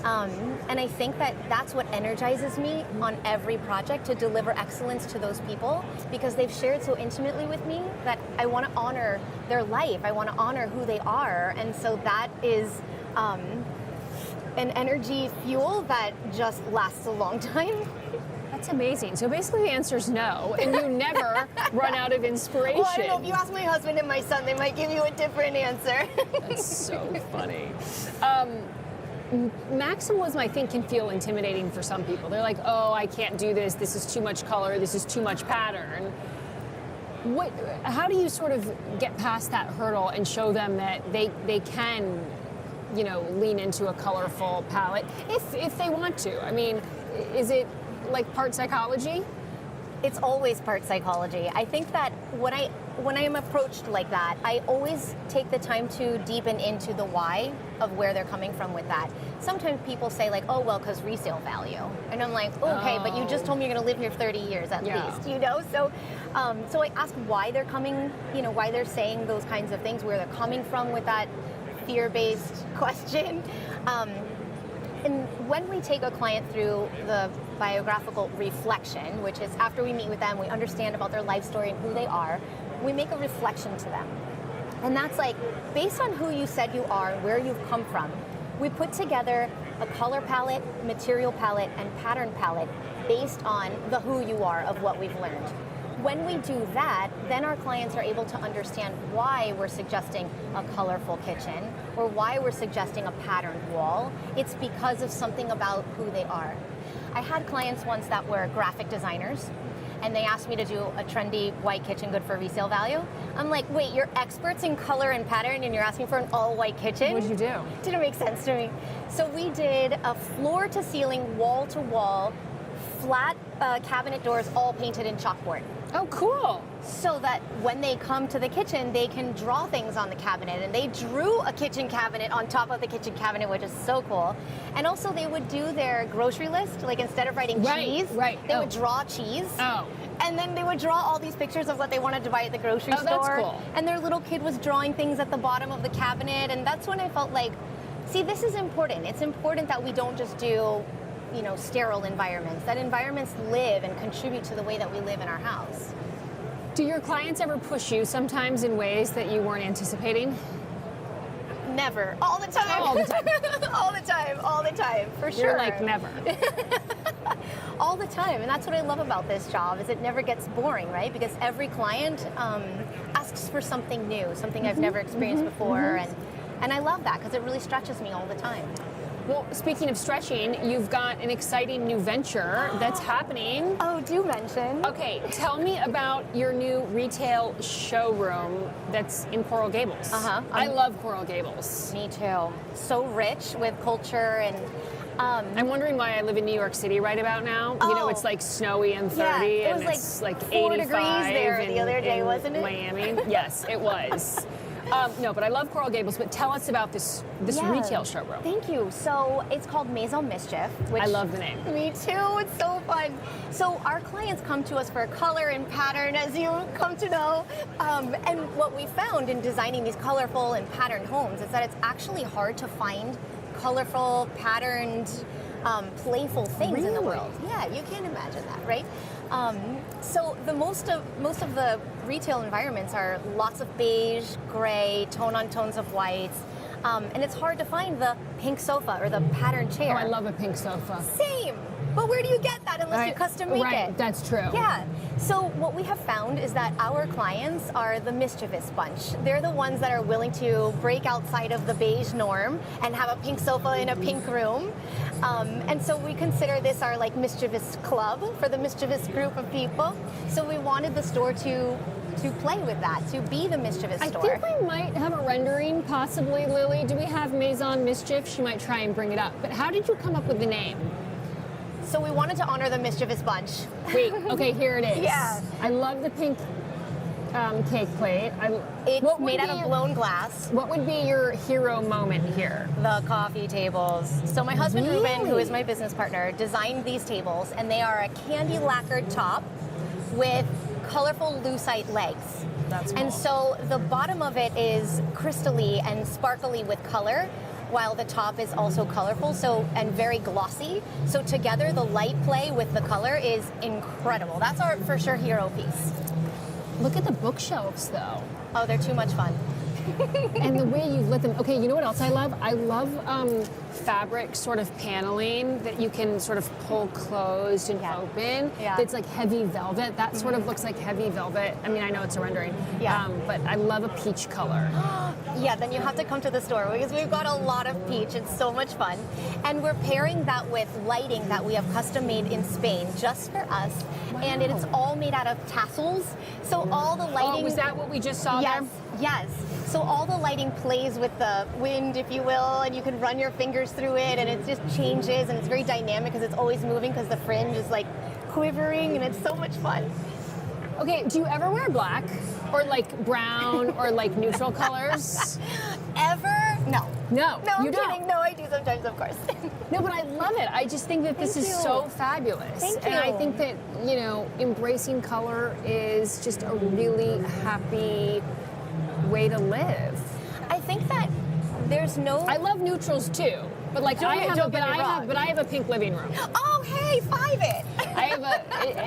S27: And I think that that's what energizes me on every project, to deliver excellence to those people, because they've shared so intimately with me that I want to honor their life. I want to honor who they are. And so that is an energy fuel that just lasts a long time.
S1: That's amazing. So basically the answer is no, and you never run out of inspiration.
S27: Well, I don't know. If you ask my husband and my son, they might give you a different answer.
S1: That's so funny. Maximalism, I think, can feel intimidating for some people. They're like, oh, I can't do this. This is too much color. This is too much pattern. How do you sort of get past that hurdle and show them that they can, lean into a colorful palette if they want to? I mean, is it like part psychology?
S27: It's always part psychology. I think that when I am approached like that, I always take the time to deepen into the why of where they're coming from with that. Sometimes people say like, oh, well, because resale value. And I'm like, okay, but you just told me you're going to live here 30 years at least, So I ask why they're coming, why they're saying those kinds of things, where they're coming from with that fear-based question. And when we take a client through the biographical reflection, which is after we meet with them, we understand about their life story and who they are, we make a reflection to them. And that's like, based on who you said you are and where you've come from, we put together a color palette, material palette, and pattern palette based on the who you are of what we've learned. When we do that, then our clients are able to understand why we're suggesting a colorful kitchen or why we're suggesting a patterned wall. It's because of something about who they are. I had clients once that were graphic designers, and they asked me to do a trendy white kitchen good for resale value. I'm like, wait, you're experts in color and pattern and you're asking for an all-white kitchen?
S1: What did you do?
S27: Didn't make sense to me. So we did a floor-to-ceiling, wall-to-wall, flat cabinet doors all painted in chalkboard.
S1: Oh, cool.
S27: So that when they come to the kitchen, they can draw things on the cabinet. And they drew a kitchen cabinet on top of the kitchen cabinet, which is so cool. And also they would do their grocery list, like instead of writing cheese, they would draw cheese.
S1: Oh.
S27: And then they would draw all these pictures of what they wanted to buy at the grocery store.
S1: That's cool.
S27: And their little kid was drawing things at the bottom of the cabinet. And that's when I felt like, see, this is important. It's important that we don't just do sterile environments, that environments live and contribute to the way that we live in our house.
S1: Do your clients ever push you sometimes in ways that you weren't anticipating?
S27: Never. All the time.
S1: All the time.
S27: all the time, for sure.
S1: You're like never.
S27: All the time. And that's what I love about this job, is it never gets boring, right? Because every client asks for something new, something I've never experienced before. And I love that because it really stretches me all the time.
S1: Well, speaking of stretching, you've got an exciting new venture that's happening.
S27: Oh, do mention.
S1: Okay, tell me about your new retail showroom that's in Coral Gables. I love Coral Gables.
S27: Me too. So rich with culture and...
S1: I'm wondering why I live in New York City right about now. It's like snowy and 30, and it's like
S27: 4
S1: 85
S27: degrees there the other day, wasn't it?
S1: Miami. Yes, it was. No, but I love Coral Gables. But tell us about this retail showroom.
S27: Thank you. So it's called Maison Mischief. Which,
S1: I love the name.
S27: Me too. It's so fun. So our clients come to us for color and pattern, as you come to know. And what we found in designing these colorful and patterned homes is that it's actually hard to find colorful, patterned, playful things in the world. Yeah, you can't imagine that, right? So the most of the retail environments are lots of beige, gray, tone on tones of whites, and it's hard to find the pink sofa or the patterned chair.
S1: Oh, I love a pink sofa.
S27: Same. But where do you get that unless you custom make it?
S1: Right, that's true.
S27: Yeah. So what we have found is that our clients are the mischievous bunch. They're the ones that are willing to break outside of the beige norm and have a pink sofa in a pink room. And so we consider this our mischievous club for the mischievous group of people. So we wanted the store to play with that, to be the mischievous store.
S1: I think we might have a rendering, possibly, Lily. Do we have Maison Mischief? She might try and bring it up. But how did you come up with the name?
S27: So we wanted to honor the mischievous bunch.
S1: Wait, okay, here it is.
S27: Yeah.
S1: I love the pink cake plate.
S27: It's made out of blown glass.
S1: What would be your hero moment here?
S27: The coffee tables. So my husband, Ruben, who is my business partner, designed these tables, and they are a candy lacquered top with colorful lucite legs.
S1: That's cool.
S27: And so the bottom of it is crystally and sparkly with color, while the top is also colorful, and very glossy. So together, the light play with the color is incredible. That's our, for sure, hero piece.
S1: Look at the bookshelves, though.
S27: Oh, they're too much fun.
S1: And the way you've lit them. Okay, you know what else I love? I love fabric sort of paneling that you can sort of pull closed and open.
S27: Yeah.
S1: It's like heavy velvet. That sort of looks like heavy velvet. I mean, I know it's a rendering.
S27: Yeah.
S1: But I love a peach color.
S27: Yeah, then you have to come to the store because we've got a lot of peach. It's so much fun. And we're pairing that with lighting that we have custom made in Spain just for us. Wow. And it's all made out of tassels. So all the lighting...
S1: Oh, was that what we just saw there?
S27: Yes. So all the lighting plays with the wind, if you will, and you can run your fingers through it, and it just changes, and it's very dynamic because it's always moving because the fringe is like quivering, and it's so much fun.
S1: Okay, do you ever wear black or like brown or like neutral colors?
S27: Ever? No.
S1: No,
S27: No, I'm
S1: you don't.
S27: kidding. No, I do sometimes, of course.
S1: No, but I love it. I just think that this is so fabulous.
S27: Thank
S1: And I
S27: you.
S1: think that, you know, embracing color is just a really happy way to live.
S27: I think that there's no...
S1: I love neutrals too, but like I have a pink living room.
S27: Oh, hey, 5 it.
S1: I have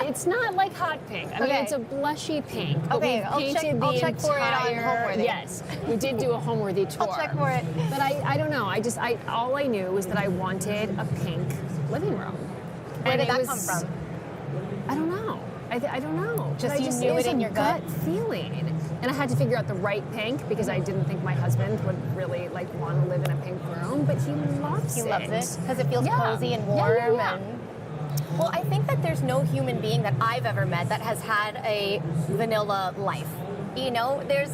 S1: it's not like hot pink. I mean,
S27: Okay.
S1: it's a blushy pink. But
S27: Okay,
S1: we've
S27: I'll
S1: painted the
S27: check for it on
S1: entire-
S27: Homeworthy.
S1: Yes, we did do a Homeworthy tour.
S27: I'll check for it.
S1: But I don't know. All I knew was that I wanted a pink living room.
S27: Where
S1: And
S27: did
S1: it
S27: that
S1: was-
S27: come from?
S1: I don't know. I don't know.
S27: Just
S1: But
S27: you knew
S1: it was
S27: it in
S1: a
S27: your gut?
S1: feeling. And I had to figure out the right pink because I didn't think my husband would really like want to live in a pink room, but he loves it.
S27: He loves it because it feels
S1: Yeah.
S27: cozy and
S1: Yeah,
S27: warm.
S1: yeah, yeah.
S27: And well, I think that there's no human being that I've ever met that has had a vanilla life. You know, there's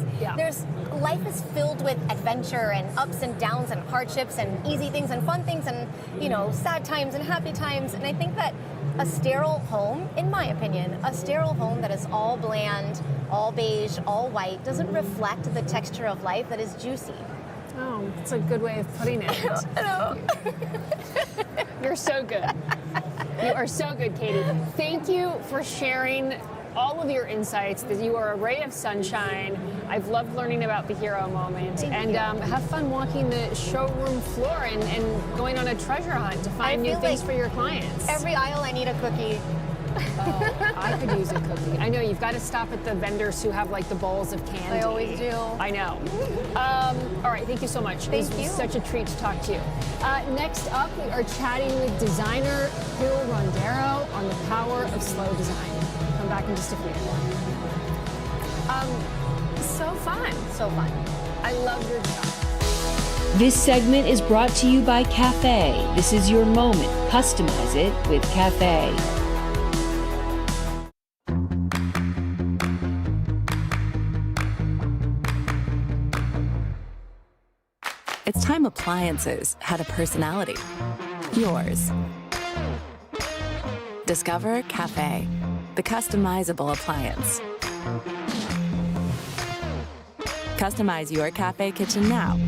S27: life is filled with adventure and ups and downs and hardships and easy things and fun things and, you know, sad times and happy times. And I think that a sterile home, in my opinion, a sterile home that is all bland, all beige, all white, doesn't reflect the texture of life that is juicy.
S1: Oh, that's a good way of putting it.
S27: I know.
S1: You're so good. You are so good, Katie. Thank you for sharing all of your insights. That you are a ray of sunshine. I've loved learning about the hero moment.
S27: Thank you.
S1: Have fun walking the showroom floor and going on a treasure hunt to find new
S27: feel
S1: things
S27: like
S1: for your clients.
S27: Every aisle I need a cookie.
S1: Oh, I could use a cookie. I know, you've got to stop at the vendors who have like the bowls of candy.
S27: I always do.
S1: I know. All right, thank you so much.
S27: Thank
S1: It was
S27: you.
S1: such a treat to talk to you. Next up, we are chatting with designer Phil Rondero on the power of slow design. Come back in just a few. So fun.
S27: So fun.
S1: I love your job.
S18: This segment is brought to you by CAFÉ. This is your moment. Customize it with CAFÉ.
S2: It's time appliances had a personality. Yours. Discover CAFÉ, the customizable appliance. Customize your cafe kitchen now.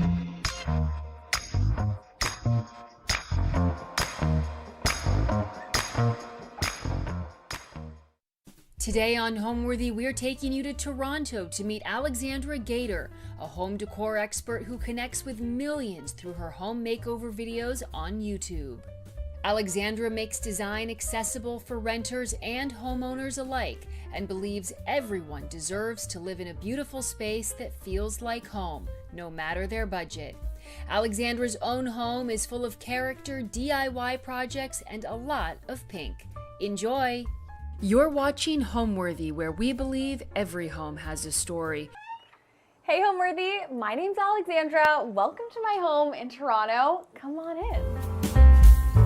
S18: Today on Homeworthy, we're taking you to Toronto to meet Alexandra Gator, a home decor expert who connects with millions through her home makeover videos on YouTube. Alexandra makes design accessible for renters and homeowners alike and believes everyone deserves to live in a beautiful space that feels like home, no matter their budget. Alexandra's own home is full of character, DIY projects, and a lot of pink. Enjoy! You're watching Homeworthy, where we believe every home has a story.
S4: Hey Homeworthy, my name's Alexandra. Welcome to my home in Toronto. Come on in.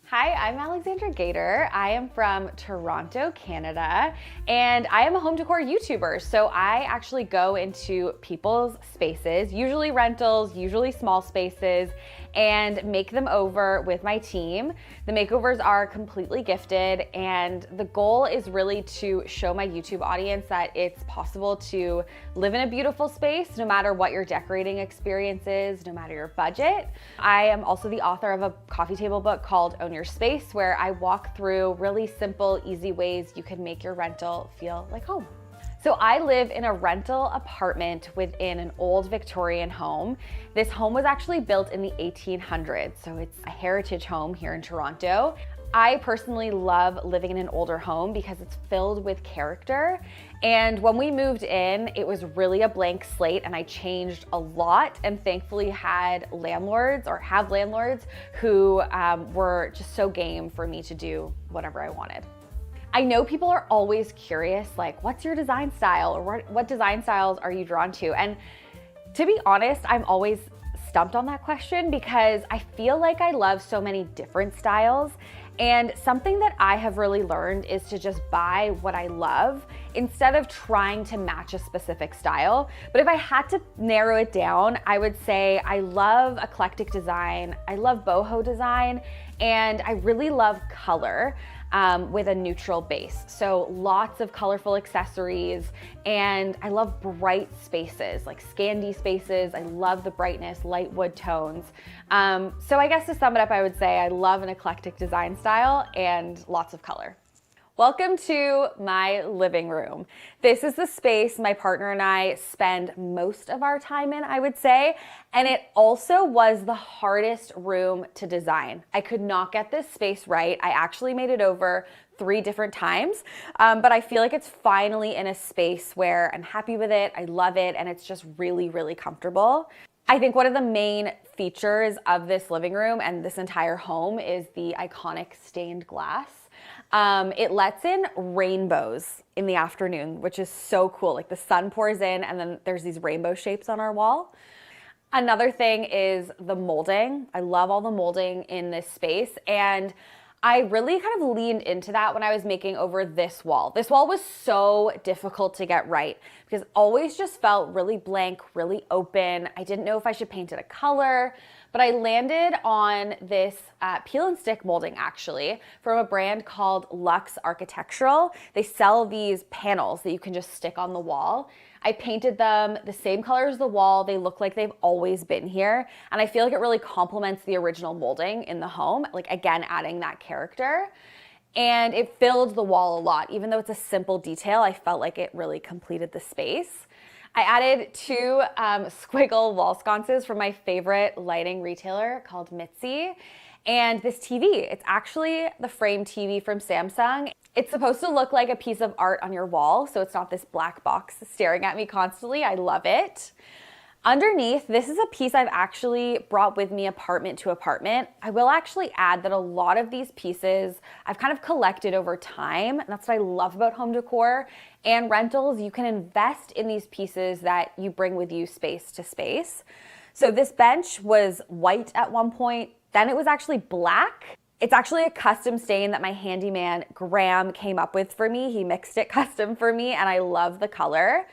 S4: Hi, I'm Alexandra Gator. I am from Toronto, Canada, and I am a home decor YouTuber. So I actually go into people's spaces, usually rentals, usually small spaces, and make them over with my team. The makeovers are completely gifted, and the goal is really to show my YouTube audience that it's possible to live in a beautiful space no matter what your decorating experience is, no matter your budget. I am also the author of a coffee table book called Own Your Space, where I walk through really simple, easy ways you can make your rental feel like home. So I live in a rental apartment within an old Victorian home. This home was actually built in the 1800s, so it's a heritage home here in Toronto. I personally love living in an older home because it's filled with character. And when we moved in, it was really a blank slate, and I changed a lot, and thankfully had landlords, or have landlords, who were just so game for me to do whatever I wanted. I know people are always curious, like, what's your design style, or what design styles are you drawn to? And to be honest, I'm always stumped on that question because I feel like I love so many different styles. And something that I have really learned is to just buy what I love instead of trying to match a specific style. But if I had to narrow it down, I would say I love eclectic design, I love boho design, and I really love color. With a neutral base. So lots of colorful accessories, and I love bright spaces, like Scandi spaces. I love the brightness, light wood tones. So I guess to sum it up, I would say I love an eclectic design style and lots of color. Welcome to my living room. This is the space my partner and I spend most of our time in, I would say, and it also was the hardest room to design. I could not get this space right. I actually made it over 3 different times, but I feel like it's finally in a space where I'm happy with it, I love it, and it's just really, really comfortable. I think one of the main features of this living room and this entire home is the iconic stained glass. It lets in rainbows in the afternoon, which is so cool. Like the sun pours in and then there's these rainbow shapes on our wall. Another thing is the molding. I love all the molding in this space, and I really kind of leaned into that when I was making over this wall. This wall was so difficult to get right because it always just felt really blank, really open. I didn't know if I should paint it a color, but I landed on this peel and stick molding actually from a brand called Luxe Architectural. They sell these panels that you can just stick on the wall. I painted them the same color as the wall. They look like they've always been here. And I feel like it really complements the original molding in the home, like again, adding that character. And it filled the wall a lot. Even though it's a simple detail, I felt like it really completed the space. I added 2 squiggle wall sconces from my favorite lighting retailer called Mitzi. And this TV, it's actually the frame TV from Samsung. It's supposed to look like a piece of art on your wall, so it's not this black box staring at me constantly. I love it. Underneath, this is a piece I've actually brought with me apartment to apartment. I will actually add that a lot of these pieces I've kind of collected over time. And that's what I love about home decor and rentals. You can invest in these pieces that you bring with you space to space. So this bench was white at one point, then it was actually black. It's actually a custom stain that my handyman Graham came up with for me. He mixed it custom for me, and I love the color.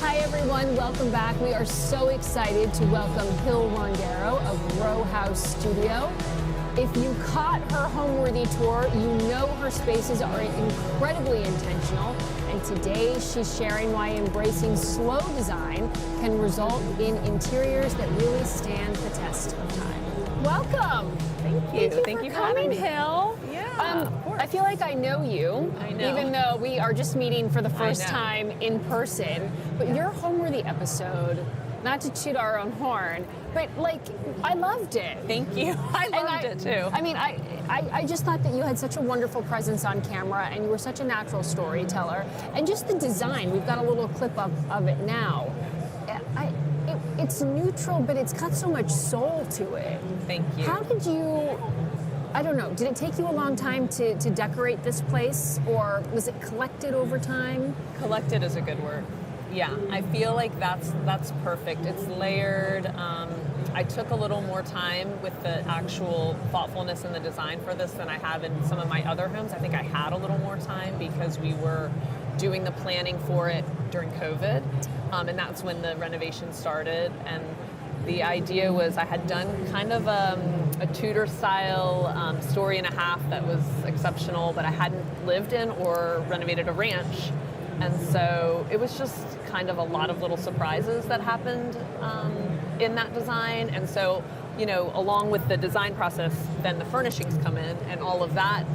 S1: Hi everyone, welcome back. We are so excited to welcome Hill Rondero of Row House Studio. If you caught her Homeworthy tour, you know her spaces are incredibly intentional, and today she's sharing why embracing slow design can result in interiors that really stand the test of time. Welcome!
S3: Thank you.
S1: Thank you for coming, Hill.
S3: Yeah, of course.
S1: I feel like I know you,
S3: I know.
S1: even though we are just meeting for the first time in person. But your Homeworthy episode, not to toot our own horn, but like, I loved it.
S3: Thank you. I loved it too.
S1: I mean, I just thought that you had such a wonderful presence on camera, and you were such a natural storyteller. And just the design, we've got a little clip of it now. It's neutral, but it's got so much soul to it.
S3: Thank you.
S1: How did you, I don't know, did it take you a long time to decorate this place, or was it collected over time?
S3: Collected is a good word. Yeah, I feel like that's perfect. It's layered. I took a little more time with the actual thoughtfulness in the design for this than I have in some of my other homes. I think I had a little more time because we were doing the planning for it during COVID, and that's when the renovation started. And the idea was I had done kind of a Tudor style story and a half that was exceptional, but I hadn't lived in or renovated a ranch. And so it was just kind of a lot of little surprises that happened in that design. And so, you know, along with the design process, then the furnishings come in, and all of that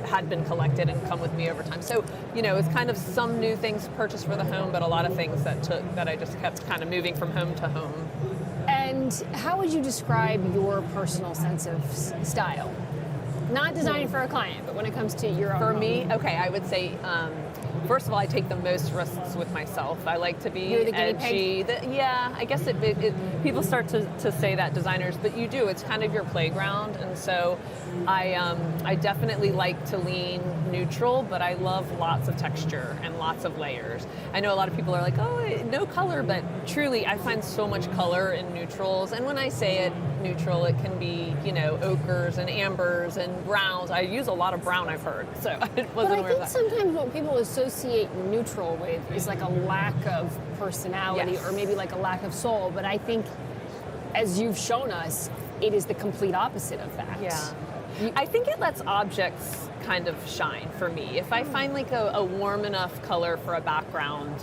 S3: had been collected and come with me over time. So, you know, it's kind of some new things purchased for the home, but a lot of things that I just kept kind of moving from home to home.
S1: And how would you describe your personal sense of style? Not designing for a client, but when it comes to your own
S3: For
S1: home.
S3: me, okay, I would say, first of all, I take the most risks with myself. I like to be
S1: You're the guinea
S3: edgy.
S1: pig?
S3: Yeah, I guess people start to say that, designers, but you do. It's kind of your playground, and so I definitely like to lean neutral, but I love lots of texture and lots of layers. I know a lot of people are like, oh, no color, but truly, I find so much color in neutrals. And when I say it neutral, it can be, you know, ochres and ambers and browns. I use a lot of brown, I've heard, so I wasn't
S1: But I
S3: aware of
S1: think
S3: that.
S1: sometimes what people associate neutral with is like a lack of personality
S3: Yes.
S1: or maybe like a lack of soul. But I think, as you've shown us, it is the complete opposite of that.
S3: Yeah. I think it lets objects kind of shine for me. If I find like a warm enough color for a background,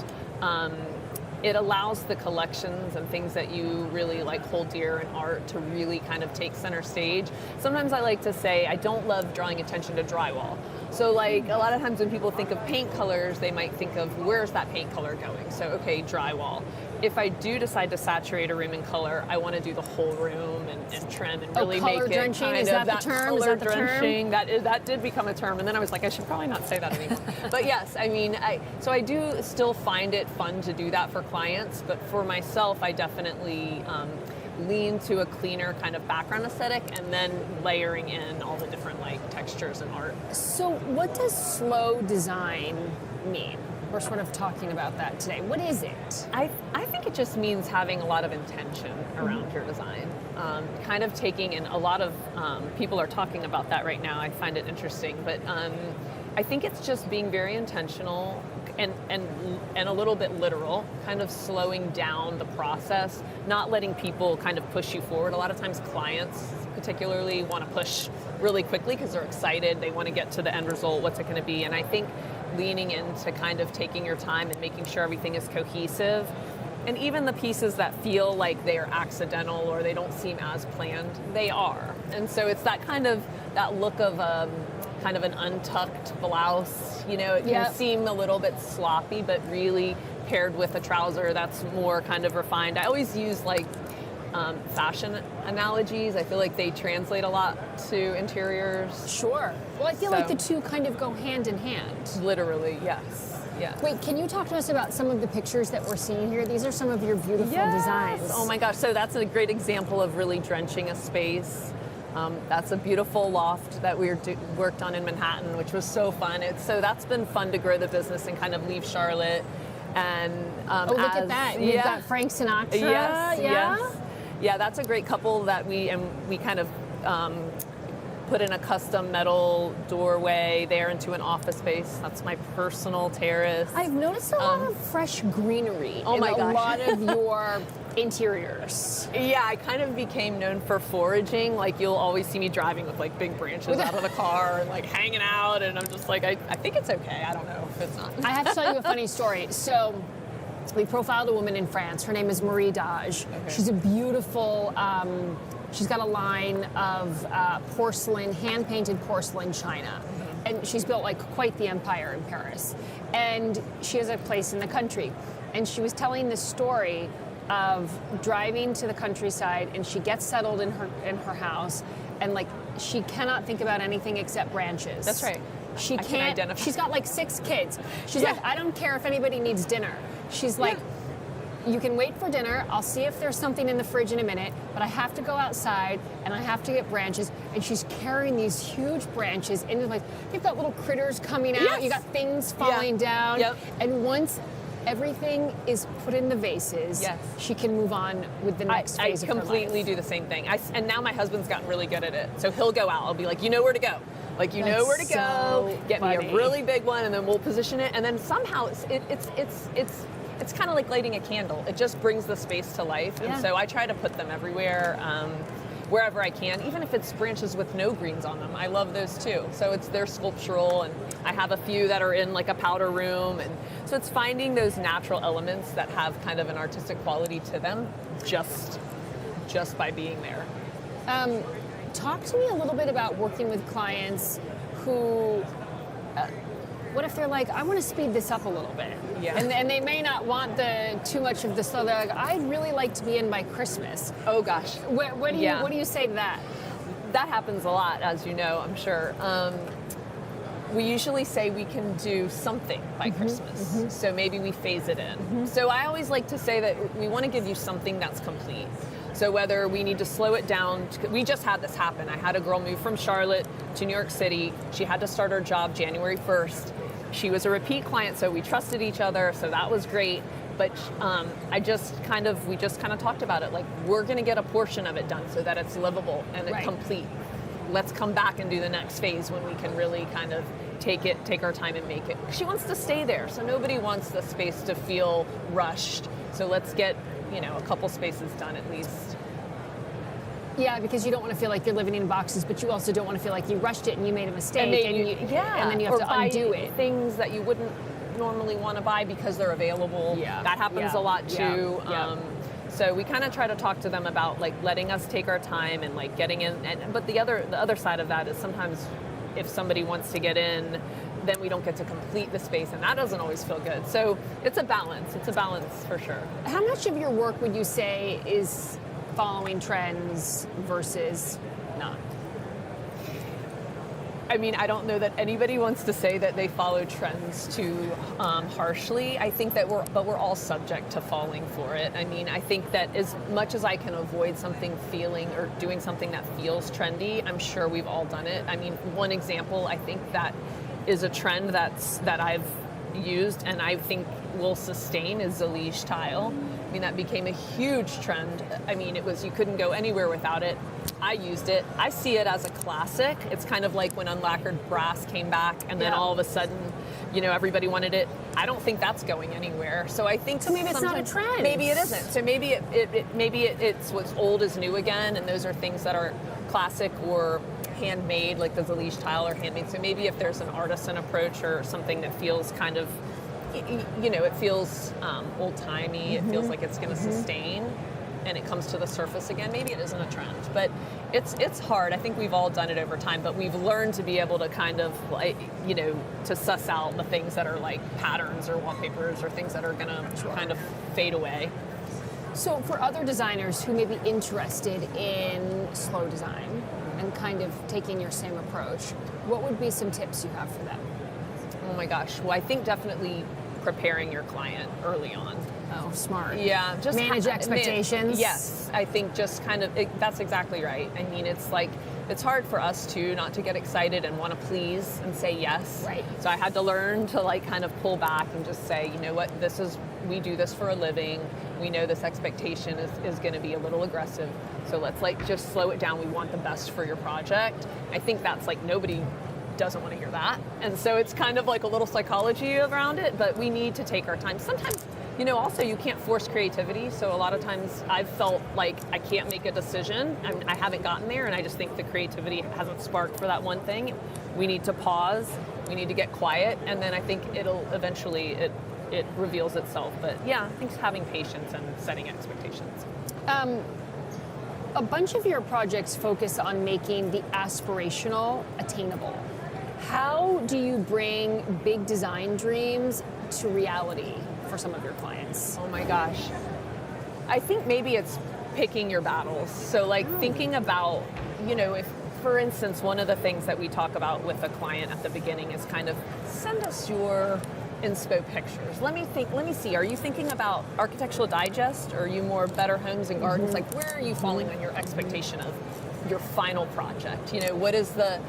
S3: it allows the collections and things that you really like hold dear in art to really kind of take center stage. Sometimes I like to say I don't love drawing attention to drywall. So like a lot of times when people think of paint colors, they might think of where's that paint color going? So okay, drywall. If I do decide to saturate a room in color, I want to do the whole room and trim and really
S1: color
S3: make it
S1: drenching?
S3: kind
S1: Is
S3: of
S1: that the term? Is
S3: color
S1: that the term?
S3: drenching. That did become a term, and then I was like, I should probably not say that anymore. But yes, I mean, so I do still find it fun to do that for clients, but for myself, I definitely lean to a cleaner kind of background aesthetic, and then layering in all the different like textures and art.
S1: So what does slow design mean? We're sort of talking about that today. What is it?
S3: I think it just means having a lot of intention around your design. Kind of taking, and a lot of people are talking about that right now. I find it interesting, but I think it's just being very intentional and a little bit literal, kind of slowing down the process, not letting people kind of push you forward. A lot of times clients particularly want to push really quickly because they're excited, they want to get to the end result, what's it going to be, and I think leaning into kind of taking your time and making sure everything is cohesive. And even the pieces that feel like they are accidental or they don't seem as planned, they are. And so it's that kind of, that look of kind of an untucked blouse, you know, it can seem a little bit sloppy, but really paired with a trouser that's more kind of refined. I always use like fashion analogies. I feel like they translate a lot to interiors.
S1: Sure. Well, I feel like the two kind of go hand in hand.
S3: Literally, yes. Yeah.
S1: Wait, can you talk to us about some of the pictures that we're seeing here? These are some of your beautiful designs.
S3: Oh my gosh, so that's a great example of really drenching a space. That's a beautiful loft that we worked on in Manhattan, which was so fun. So that's been fun to grow the business and kind of leave Charlotte. And
S1: oh, look at that. We've got Frank Sinatra.
S3: Yes. Yeah, that's a great couple that we kind of put in a custom metal doorway there into an office space. That's my personal terrace.
S1: I've noticed a lot of fresh greenery in a lot of your interiors.
S3: Yeah, I kind of became known for foraging. Like you'll always see me driving with like big branches out of the car and like hanging out, and I'm just like, I think it's okay. I don't know if it's not.
S1: I have to tell you a funny story. So we profiled a woman in France. Her name is Marie Dage. Okay. She's a beautiful, she's got a line of porcelain, hand-painted porcelain china. Mm-hmm. And she's built like quite the empire in Paris. And she has a place in the country. And she was telling this story of driving to the countryside, and she gets settled in her house, and like she cannot think about anything except branches.
S3: That's right.
S1: She
S3: I
S1: can't.
S3: can identify.
S1: She's got like 6 kids. She's like, I don't care if anybody needs dinner. She's like, you can wait for dinner. I'll see if there's something in the fridge in a minute, but I have to go outside and I have to get branches. And she's carrying these huge branches into the place. You've got little critters coming out. You got things falling down.
S3: Yep.
S1: And once everything is put in the vases,
S3: yes,
S1: she can move on with the next phase of her life.
S3: I completely do the same thing. And now my husband's gotten really good at it. So he'll go out. I'll be like, you know where to go. Like, you know where to go. Get me a really big one, and then we'll position it. And then somehow it's kind of like lighting a candle. It just brings the space to life.
S1: Yeah.
S3: And so I try to put them everywhere, wherever I can, even if it's branches with no greens on them. I love those too. So they're sculptural, and I have a few that are in like a powder room. And so it's finding those natural elements that have kind of an artistic quality to them just by being there.
S1: Talk to me a little bit about working with clients who, what if they're like, I want to speed this up a little bit?
S3: Yeah.
S1: And they may not want too much of the slow. They're like, I'd really like to be in by Christmas.
S3: Oh gosh.
S1: What do you say to that?
S3: That happens a lot, as you know, I'm sure. We usually say we can do something by Christmas. So maybe we phase it in. So I always like to say that we want to give you something that's complete. So whether we need to slow it down, we just had this happen. I had a girl move from Charlotte to New York City. She had to start her job January 1st. She was a repeat client, so we trusted each other, so that was great. But we just kind of talked about it. Like, we're going to get a portion of it done so that it's livable and it's complete. Let's come back and do the next phase when we can really kind of take our time and make it. She wants to stay there, so nobody wants the space to feel rushed. So let's get, a couple spaces done at least.
S1: Yeah, because you don't want to feel like you're living in boxes, but you also don't want to feel like you rushed it and you made a mistake, and then you have to undo it.
S3: Things that you wouldn't normally want to buy because they're available. Yeah, that happens a lot too. So we kind of try to talk to them about like letting us take our time and like getting in. But the other side of that is sometimes if somebody wants to get in, then we don't get to complete the space, and that doesn't always feel good. So it's a balance. It's a balance for sure.
S1: How much of your work would you say is following trends versus not?
S3: I mean, I don't know that anybody wants to say that they follow trends too harshly. I think that we're all subject to falling for it. I mean, I think that as much as I can avoid something feeling or doing something that feels trendy, I'm sure we've all done it. I mean, one example I think that is a trend that I've used and I think will sustain is Zalige tile. I mean, that became a huge trend. I mean, you couldn't go anywhere without it. I used it. I see it as a classic. It's kind of like when unlacquered brass came back and then all of a sudden, everybody wanted it. I don't think that's going anywhere. So I think
S1: maybe it's not a trend.
S3: Maybe it isn't. So maybe it's what's old is new again, and those are things that are classic or handmade, like the Zalige tile or handmade. So maybe if there's an artisan approach or something that feels kind of, it feels old-timey, it feels like it's going to sustain, and it comes to the surface again, maybe it isn't a trend. But it's hard. I think we've all done it over time, but we've learned to be able to kind of, to suss out the things that are like patterns or wallpapers or things that are going to kind of fade away.
S1: So for other designers who may be interested in slow design and kind of taking your same approach, what would be some tips you have for them?
S3: Oh my gosh. Well, I think definitely preparing your client early on.
S1: Oh, smart.
S3: Yeah. Just
S1: manage expectations.
S3: Yes. I think just kind of, that's exactly right. I mean, it's like, it's hard for us too not to get excited and want to please and say yes.
S1: Right.
S3: So I had to learn to like kind of pull back and just say, you know what, we do this for a living. We know this expectation is going to be a little aggressive. So let's like just slow it down. We want the best for your project. I think that's like nobody doesn't want to hear that. And so it's kind of like a little psychology around it, but we need to take our time. Sometimes, also you can't force creativity. So a lot of times I've felt like I can't make a decision. I haven't gotten there, and I just think the creativity hasn't sparked for that one thing. We need to pause. We need to get quiet. And then I think it'll eventually, it reveals itself. But yeah, I think having patience and setting expectations.
S1: A bunch of your projects focus on making the aspirational attainable. How do you bring big design dreams to reality for some of your clients?
S3: Oh my gosh. I think maybe it's picking your battles. So like thinking about, if, for instance, one of the things that we talk about with a client at the beginning is kind of send us your inspo pictures. Let me see, are you thinking about Architectural Digest, or are you more Better Homes and Gardens? Like, where are you falling on your expectation of your final project? What is the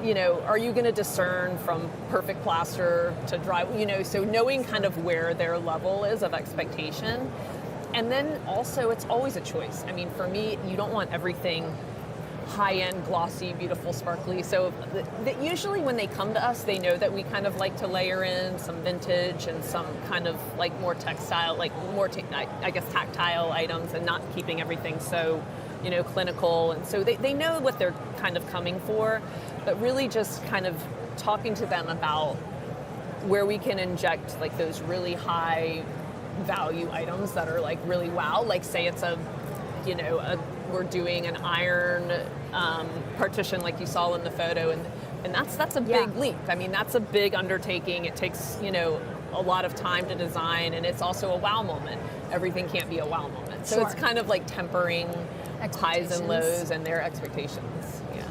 S3: you know, are you going to discern from perfect plaster to dry, you know, so knowing kind of where their level is of expectation. And then also it's always a choice. I mean, for me, you don't want everything high-end, glossy, beautiful, sparkly. So usually when they come to us, they know that we kind of like to layer in some vintage and some kind of like more textile, like more, I guess, tactile items, and not keeping everything so, you know, clinical. And so they know what they're kind of coming for, but really just kind of talking to them about where we can inject like those really high value items that are like really wow. Like say it's a, you know, we're doing an iron partition like you saw in the photo, and that's a big leap. I mean, that's a big undertaking. It takes, you know, a lot of time to design, and it's also a wow moment. Everything can't be a wow moment. So it's kind of like tempering highs and lows and their expectations. Yeah.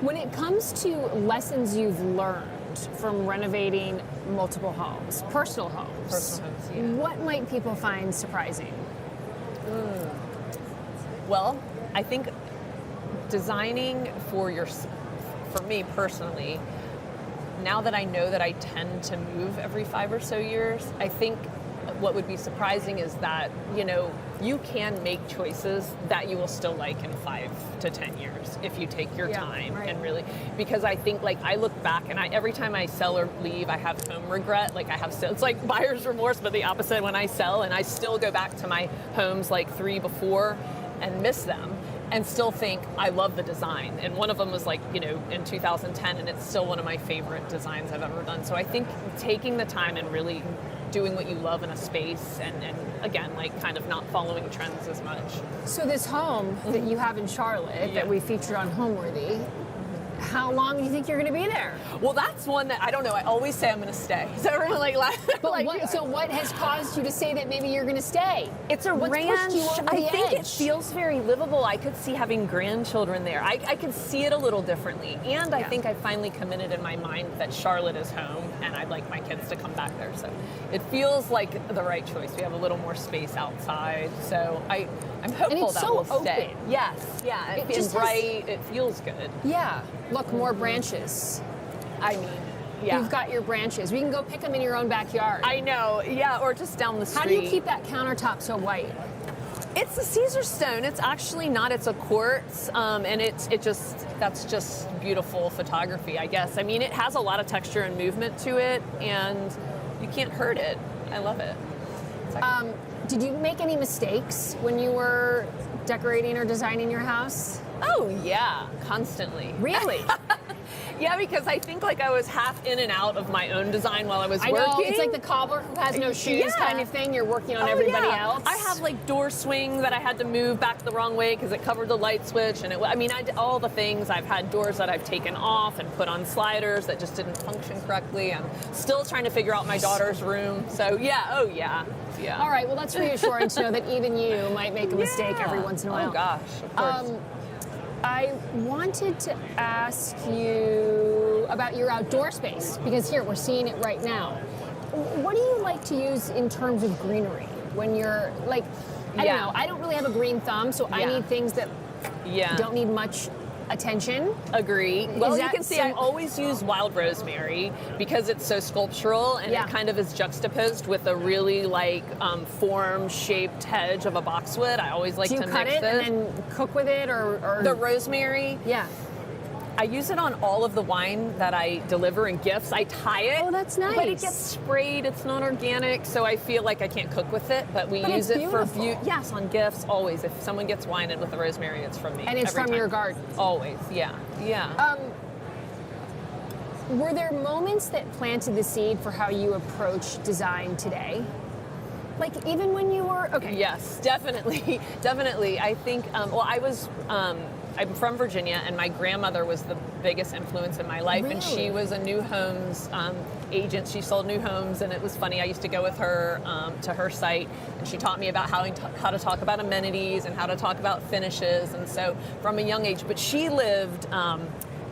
S1: When it comes to lessons you've learned from renovating multiple homes, personal homes, what might people find surprising?
S3: Well, I think designing for me personally, now that I know that I tend to move every 5 or so years, I think what would be surprising is that, you know, you can make choices that you will still like in 5 to 10 years if you take your time and really, because I think like I look back and every time I sell or leave, I have home regret. Like it's like buyer's remorse, but the opposite when I sell, and I still go back to my homes like 3 before and miss them and still think I love the design. And one of them was like, you know, in 2010, and it's still one of my favorite designs I've ever done. So I think taking the time and really doing what you love in a space, and again, like kind of not following trends as much.
S1: So this home that you have in Charlotte that we featured on Homeworthy, how long do you think you're going to be there?
S3: Well, that's one that I don't know. I always say I'm going to stay. So everyone
S1: what has caused you to say that maybe you're going to stay?
S3: It's a ranch. I think it feels very livable. I could see having grandchildren there. I could see it a little differently. And I think I finally committed in my mind that Charlotte is home, and I'd like my kids to come back there. So it feels like the right choice. We have a little more space outside. So I'm hopeful that we'll stay. Yes, yeah. It feels bright. It feels good.
S1: Yeah. Look, more branches.
S3: I mean, yeah.
S1: You've got your branches. We can go pick them in your own backyard.
S3: I know, yeah, or just down the street.
S1: How do you keep that countertop so white?
S3: It's a Caesar stone. It's actually not. It's a quartz, and that's just beautiful photography, I guess. I mean, it has a lot of texture and movement to it, and you can't hurt it. I love it.
S1: Did you make any mistakes when you were decorating or designing your house?
S3: Oh yeah, constantly.
S1: Really?
S3: Yeah, because I think like I was half in and out of my own design while I was working.
S1: Know, it's like the cobbler who has no shoes kind of thing. You're working on everybody else.
S3: I have like door swing that I had to move back the wrong way because it covered the light switch, and I did all the things. I've had doors that I've taken off and put on sliders that just didn't function correctly. I'm still trying to figure out my daughter's room. So yeah, yeah.
S1: All right, well that's reassuring to know that even you might make a mistake every once in a while.
S3: Oh gosh, of course.
S1: I wanted to ask you about your outdoor space, because here we're seeing it right now. What do you like to use in terms of greenery when you're like, I don't know, I don't really have a green thumb, so I need things that don't need much attention.
S3: Agree. Well, you can see I always use wild rosemary because it's so sculptural, and it kind of is juxtaposed with a really like form-shaped hedge of a boxwood. I always like to mix it.
S1: Do you cut it and then cook with it, or
S3: the rosemary?
S1: Yeah.
S3: I use it on all of the wine that I deliver in gifts. I tie it.
S1: Oh, that's nice.
S3: But it gets sprayed. It's not organic, so I feel like I can't cook with it. But we use it for yes, on gifts always. If someone gets wine in with the rosemary, it's from me.
S1: And it's from your garden.
S3: Always, yeah.
S1: Were there moments that planted the seed for how you approach design today? Like even when you were
S3: Yes, definitely, definitely. I think. I'm from Virginia, and my grandmother was the biggest influence in my life, and she was a new homes agent. She sold new homes, and it was funny. I used to go with her to her site, and she taught me about how to talk about amenities and how to talk about finishes, and so from a young age. But she lived,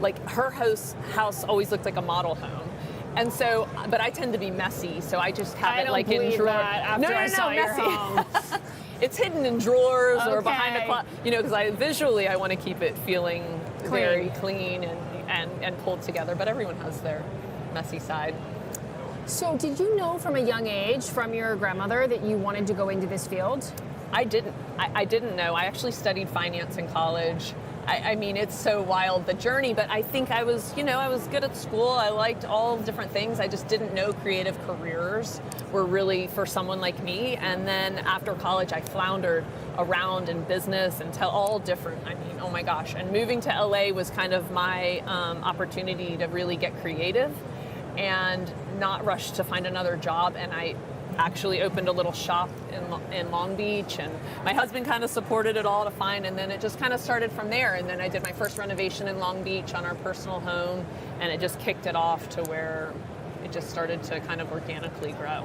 S3: like her house always looked like a model home. And so, but I tend to be messy, so I just have it like in drawers.
S1: I saw your home.
S3: It's hidden in drawers or behind a closet, because visually I want to keep it feeling very clean and and pulled together, but everyone has their messy side.
S1: So did you know from a young age, from your grandmother, that you wanted to go into this field?
S3: I didn't. I didn't know. I actually studied finance in college. I mean, it's so wild, the journey, but I think I was good at school. I liked all different things. I just didn't know creative careers were really for someone like me. And then after college, I floundered around in business and all different. I mean, oh my gosh. And moving to LA was kind of my opportunity to really get creative and not rush to find another job. And I actually opened a little shop in Long Beach, and my husband kind of supported it all to find, and then it just kind of started from there. And then I did my first renovation in Long Beach on our personal home, and it just kicked it off to where it just started to kind of organically grow.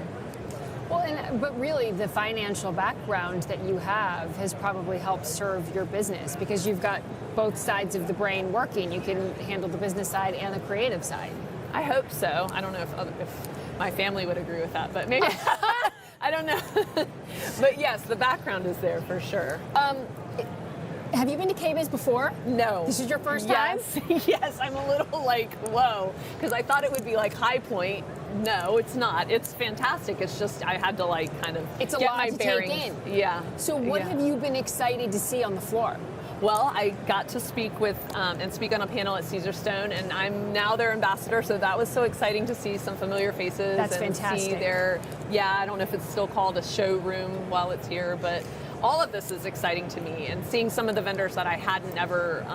S1: Well, but really the financial background that you have has probably helped serve your business, because you've got both sides of the brain working. You can handle the business side and the creative side.
S3: I hope so. I don't know if my family would agree with that, but maybe. I don't know. But yes, the background is there for sure.
S1: Have you been to Kbiz before?
S3: No.
S1: This is your first time?
S3: Yes, I'm a little like, whoa, because I thought it would be like High Point. No, it's not. It's fantastic. It's just I had to like kind of
S1: it's a
S3: get
S1: lot
S3: my
S1: to
S3: bearings.
S1: take in.
S3: Yeah.
S1: So what have you been excited to see on the floor?
S3: Well, I got to speak with and speak on a panel at Caesarstone, and I'm now their ambassador, so that was so exciting to see some familiar faces.
S1: That's
S3: and
S1: fantastic.
S3: See their, I don't know if it's still called a showroom while it's here, but all of this is exciting to me, and seeing some of the vendors that I hadn't ever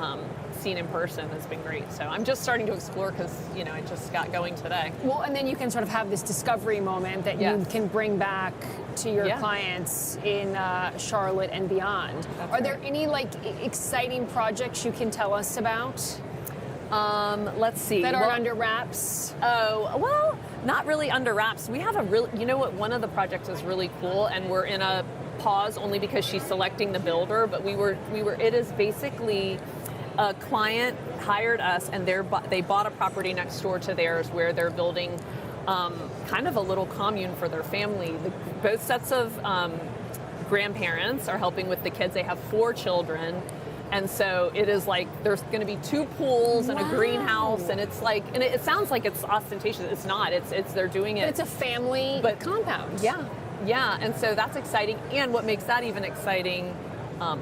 S3: seen in person has been great. So I'm just starting to explore because, I just got going today.
S1: Well, and then you can sort of have this discovery moment that you can bring back to your clients in Charlotte and beyond. Are there any exciting projects you can tell us about?
S3: Let's see.
S1: That are under wraps?
S3: Oh, well, not really under wraps. We have a really, one of the projects is really cool, and we're in a pause only because she's selecting the builder, but it is basically a client hired us, and they bought a property next door to theirs where they're building kind of a little commune for their family. Both sets of grandparents are helping with the kids. They have 4 children. And so it is like there's going to be 2 pools and a greenhouse, and it's like, and it sounds like it's ostentatious. It's not. It's they're doing it.
S1: But it's a family compound.
S3: Yeah, and so that's exciting. And what makes that even exciting,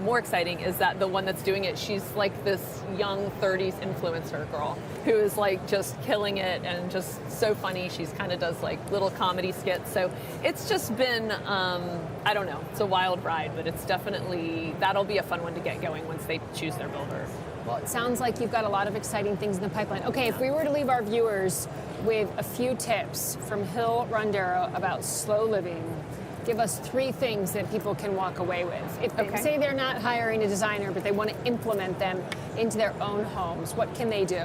S3: more exciting, is that the one that's doing it, she's like this young 30s influencer girl who is like just killing it and just so funny. She's kind of does like little comedy skits. So it's just been, I don't know, it's a wild ride, but it's definitely, that'll be a fun one to get going once they choose their builder.
S1: Well, it sounds like you've got a lot of exciting things in the pipeline. Okay, if we were to leave our viewers with a few tips from Hill Rondero about slow living, give us 3 things that people can walk away with. If they say they're not hiring a designer, but they want to implement them into their own homes, what can they do?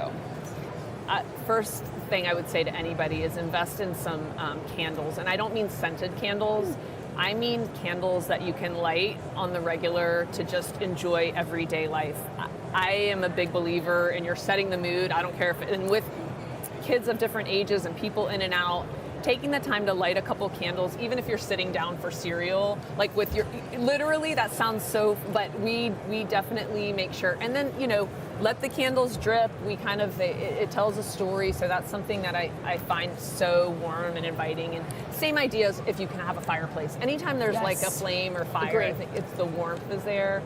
S3: First thing I would say to anybody is invest in some candles. And I don't mean scented candles. I mean candles that you can light on the regular to just enjoy everyday life. I am a big believer in you're setting the mood. I don't care and with kids of different ages and people in and out, taking the time to light a couple candles, even if you're sitting down for cereal, like with your, literally that sounds so, but we definitely make sure. And then, let the candles drip. We kind of, it tells a story. So that's something that I find so warm and inviting. And same ideas if you can have a fireplace. Anytime there's like a flame or fire, I think it's the warmth is there.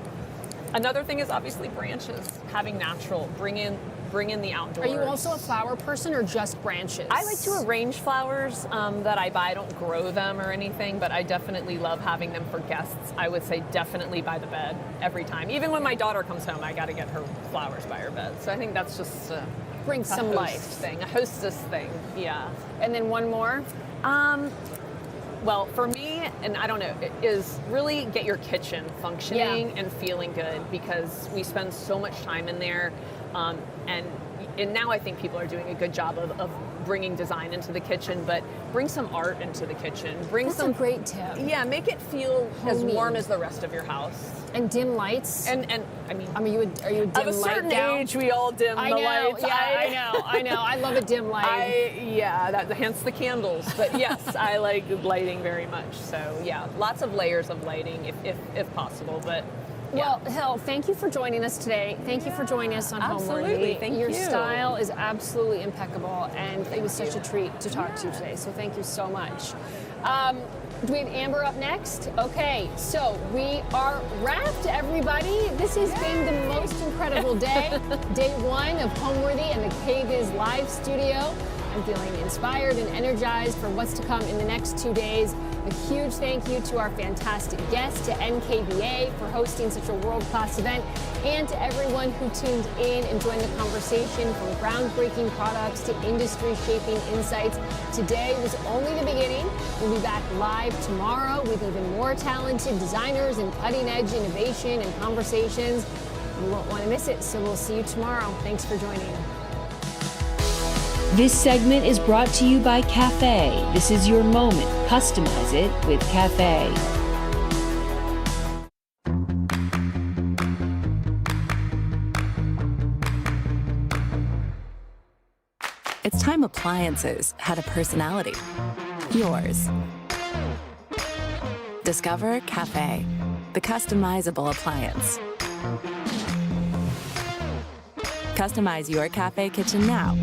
S3: Another thing is obviously branches, having natural, bring in the outdoors.
S1: Are you also a flower person or just branches?
S3: I like to arrange flowers that I buy. I don't grow them or anything, but I definitely love having them for guests. I would say definitely by the bed every time. Even when my daughter comes home, I got to get her flowers by her bed. So I think that's just
S1: bring some life
S3: thing, a hostess thing. Yeah.
S1: And then one more.
S3: Well, for me, and I don't know, is really get your kitchen functioning and feeling good, because we spend so much time in there. And now I think people are doing a good job of bringing design into the kitchen, but bring some art into the kitchen.
S1: That's a great tip.
S3: Yeah, make it feel as warm as the rest of your house.
S1: And dim lights.
S3: And I mean,
S1: are you a dim light
S3: Of a certain
S1: gal?
S3: age, we all dim the lights.
S1: Yeah, I know. I love a dim light.
S3: Hence the candles. But yes, I like lighting very much. So yeah, lots of layers of lighting if possible. But
S1: Well, Hill, thank you for joining us today. Thank you for joining us on
S3: Absolutely,
S1: Homeworthy.
S3: thank
S1: Your
S3: you.
S1: style is absolutely impeccable, and it was such a treat to talk to you today, so thank you so much. Do we have Amber up next? Okay, so we are wrapped, everybody. This has been the most incredible day. Day one of Homeworthy and the KBIS Live Studio. I'm feeling inspired and energized for what's to come in the next 2 days. A huge thank you to our fantastic guests, to NKBA for hosting such a world-class event, and to everyone who tuned in and joined the conversation, from groundbreaking products to industry-shaping insights. Today was only the beginning. We'll be back live tomorrow with even more talented designers and cutting-edge innovation and conversations. You won't want to miss it, so we'll see you tomorrow. Thanks for joining.
S18: This segment is brought to you by CAFÉ. This is your moment. Customize it with CAFÉ.
S2: It's time appliances had a personality. Yours. Discover CAFÉ, the customizable appliance. Customize your CAFÉ kitchen now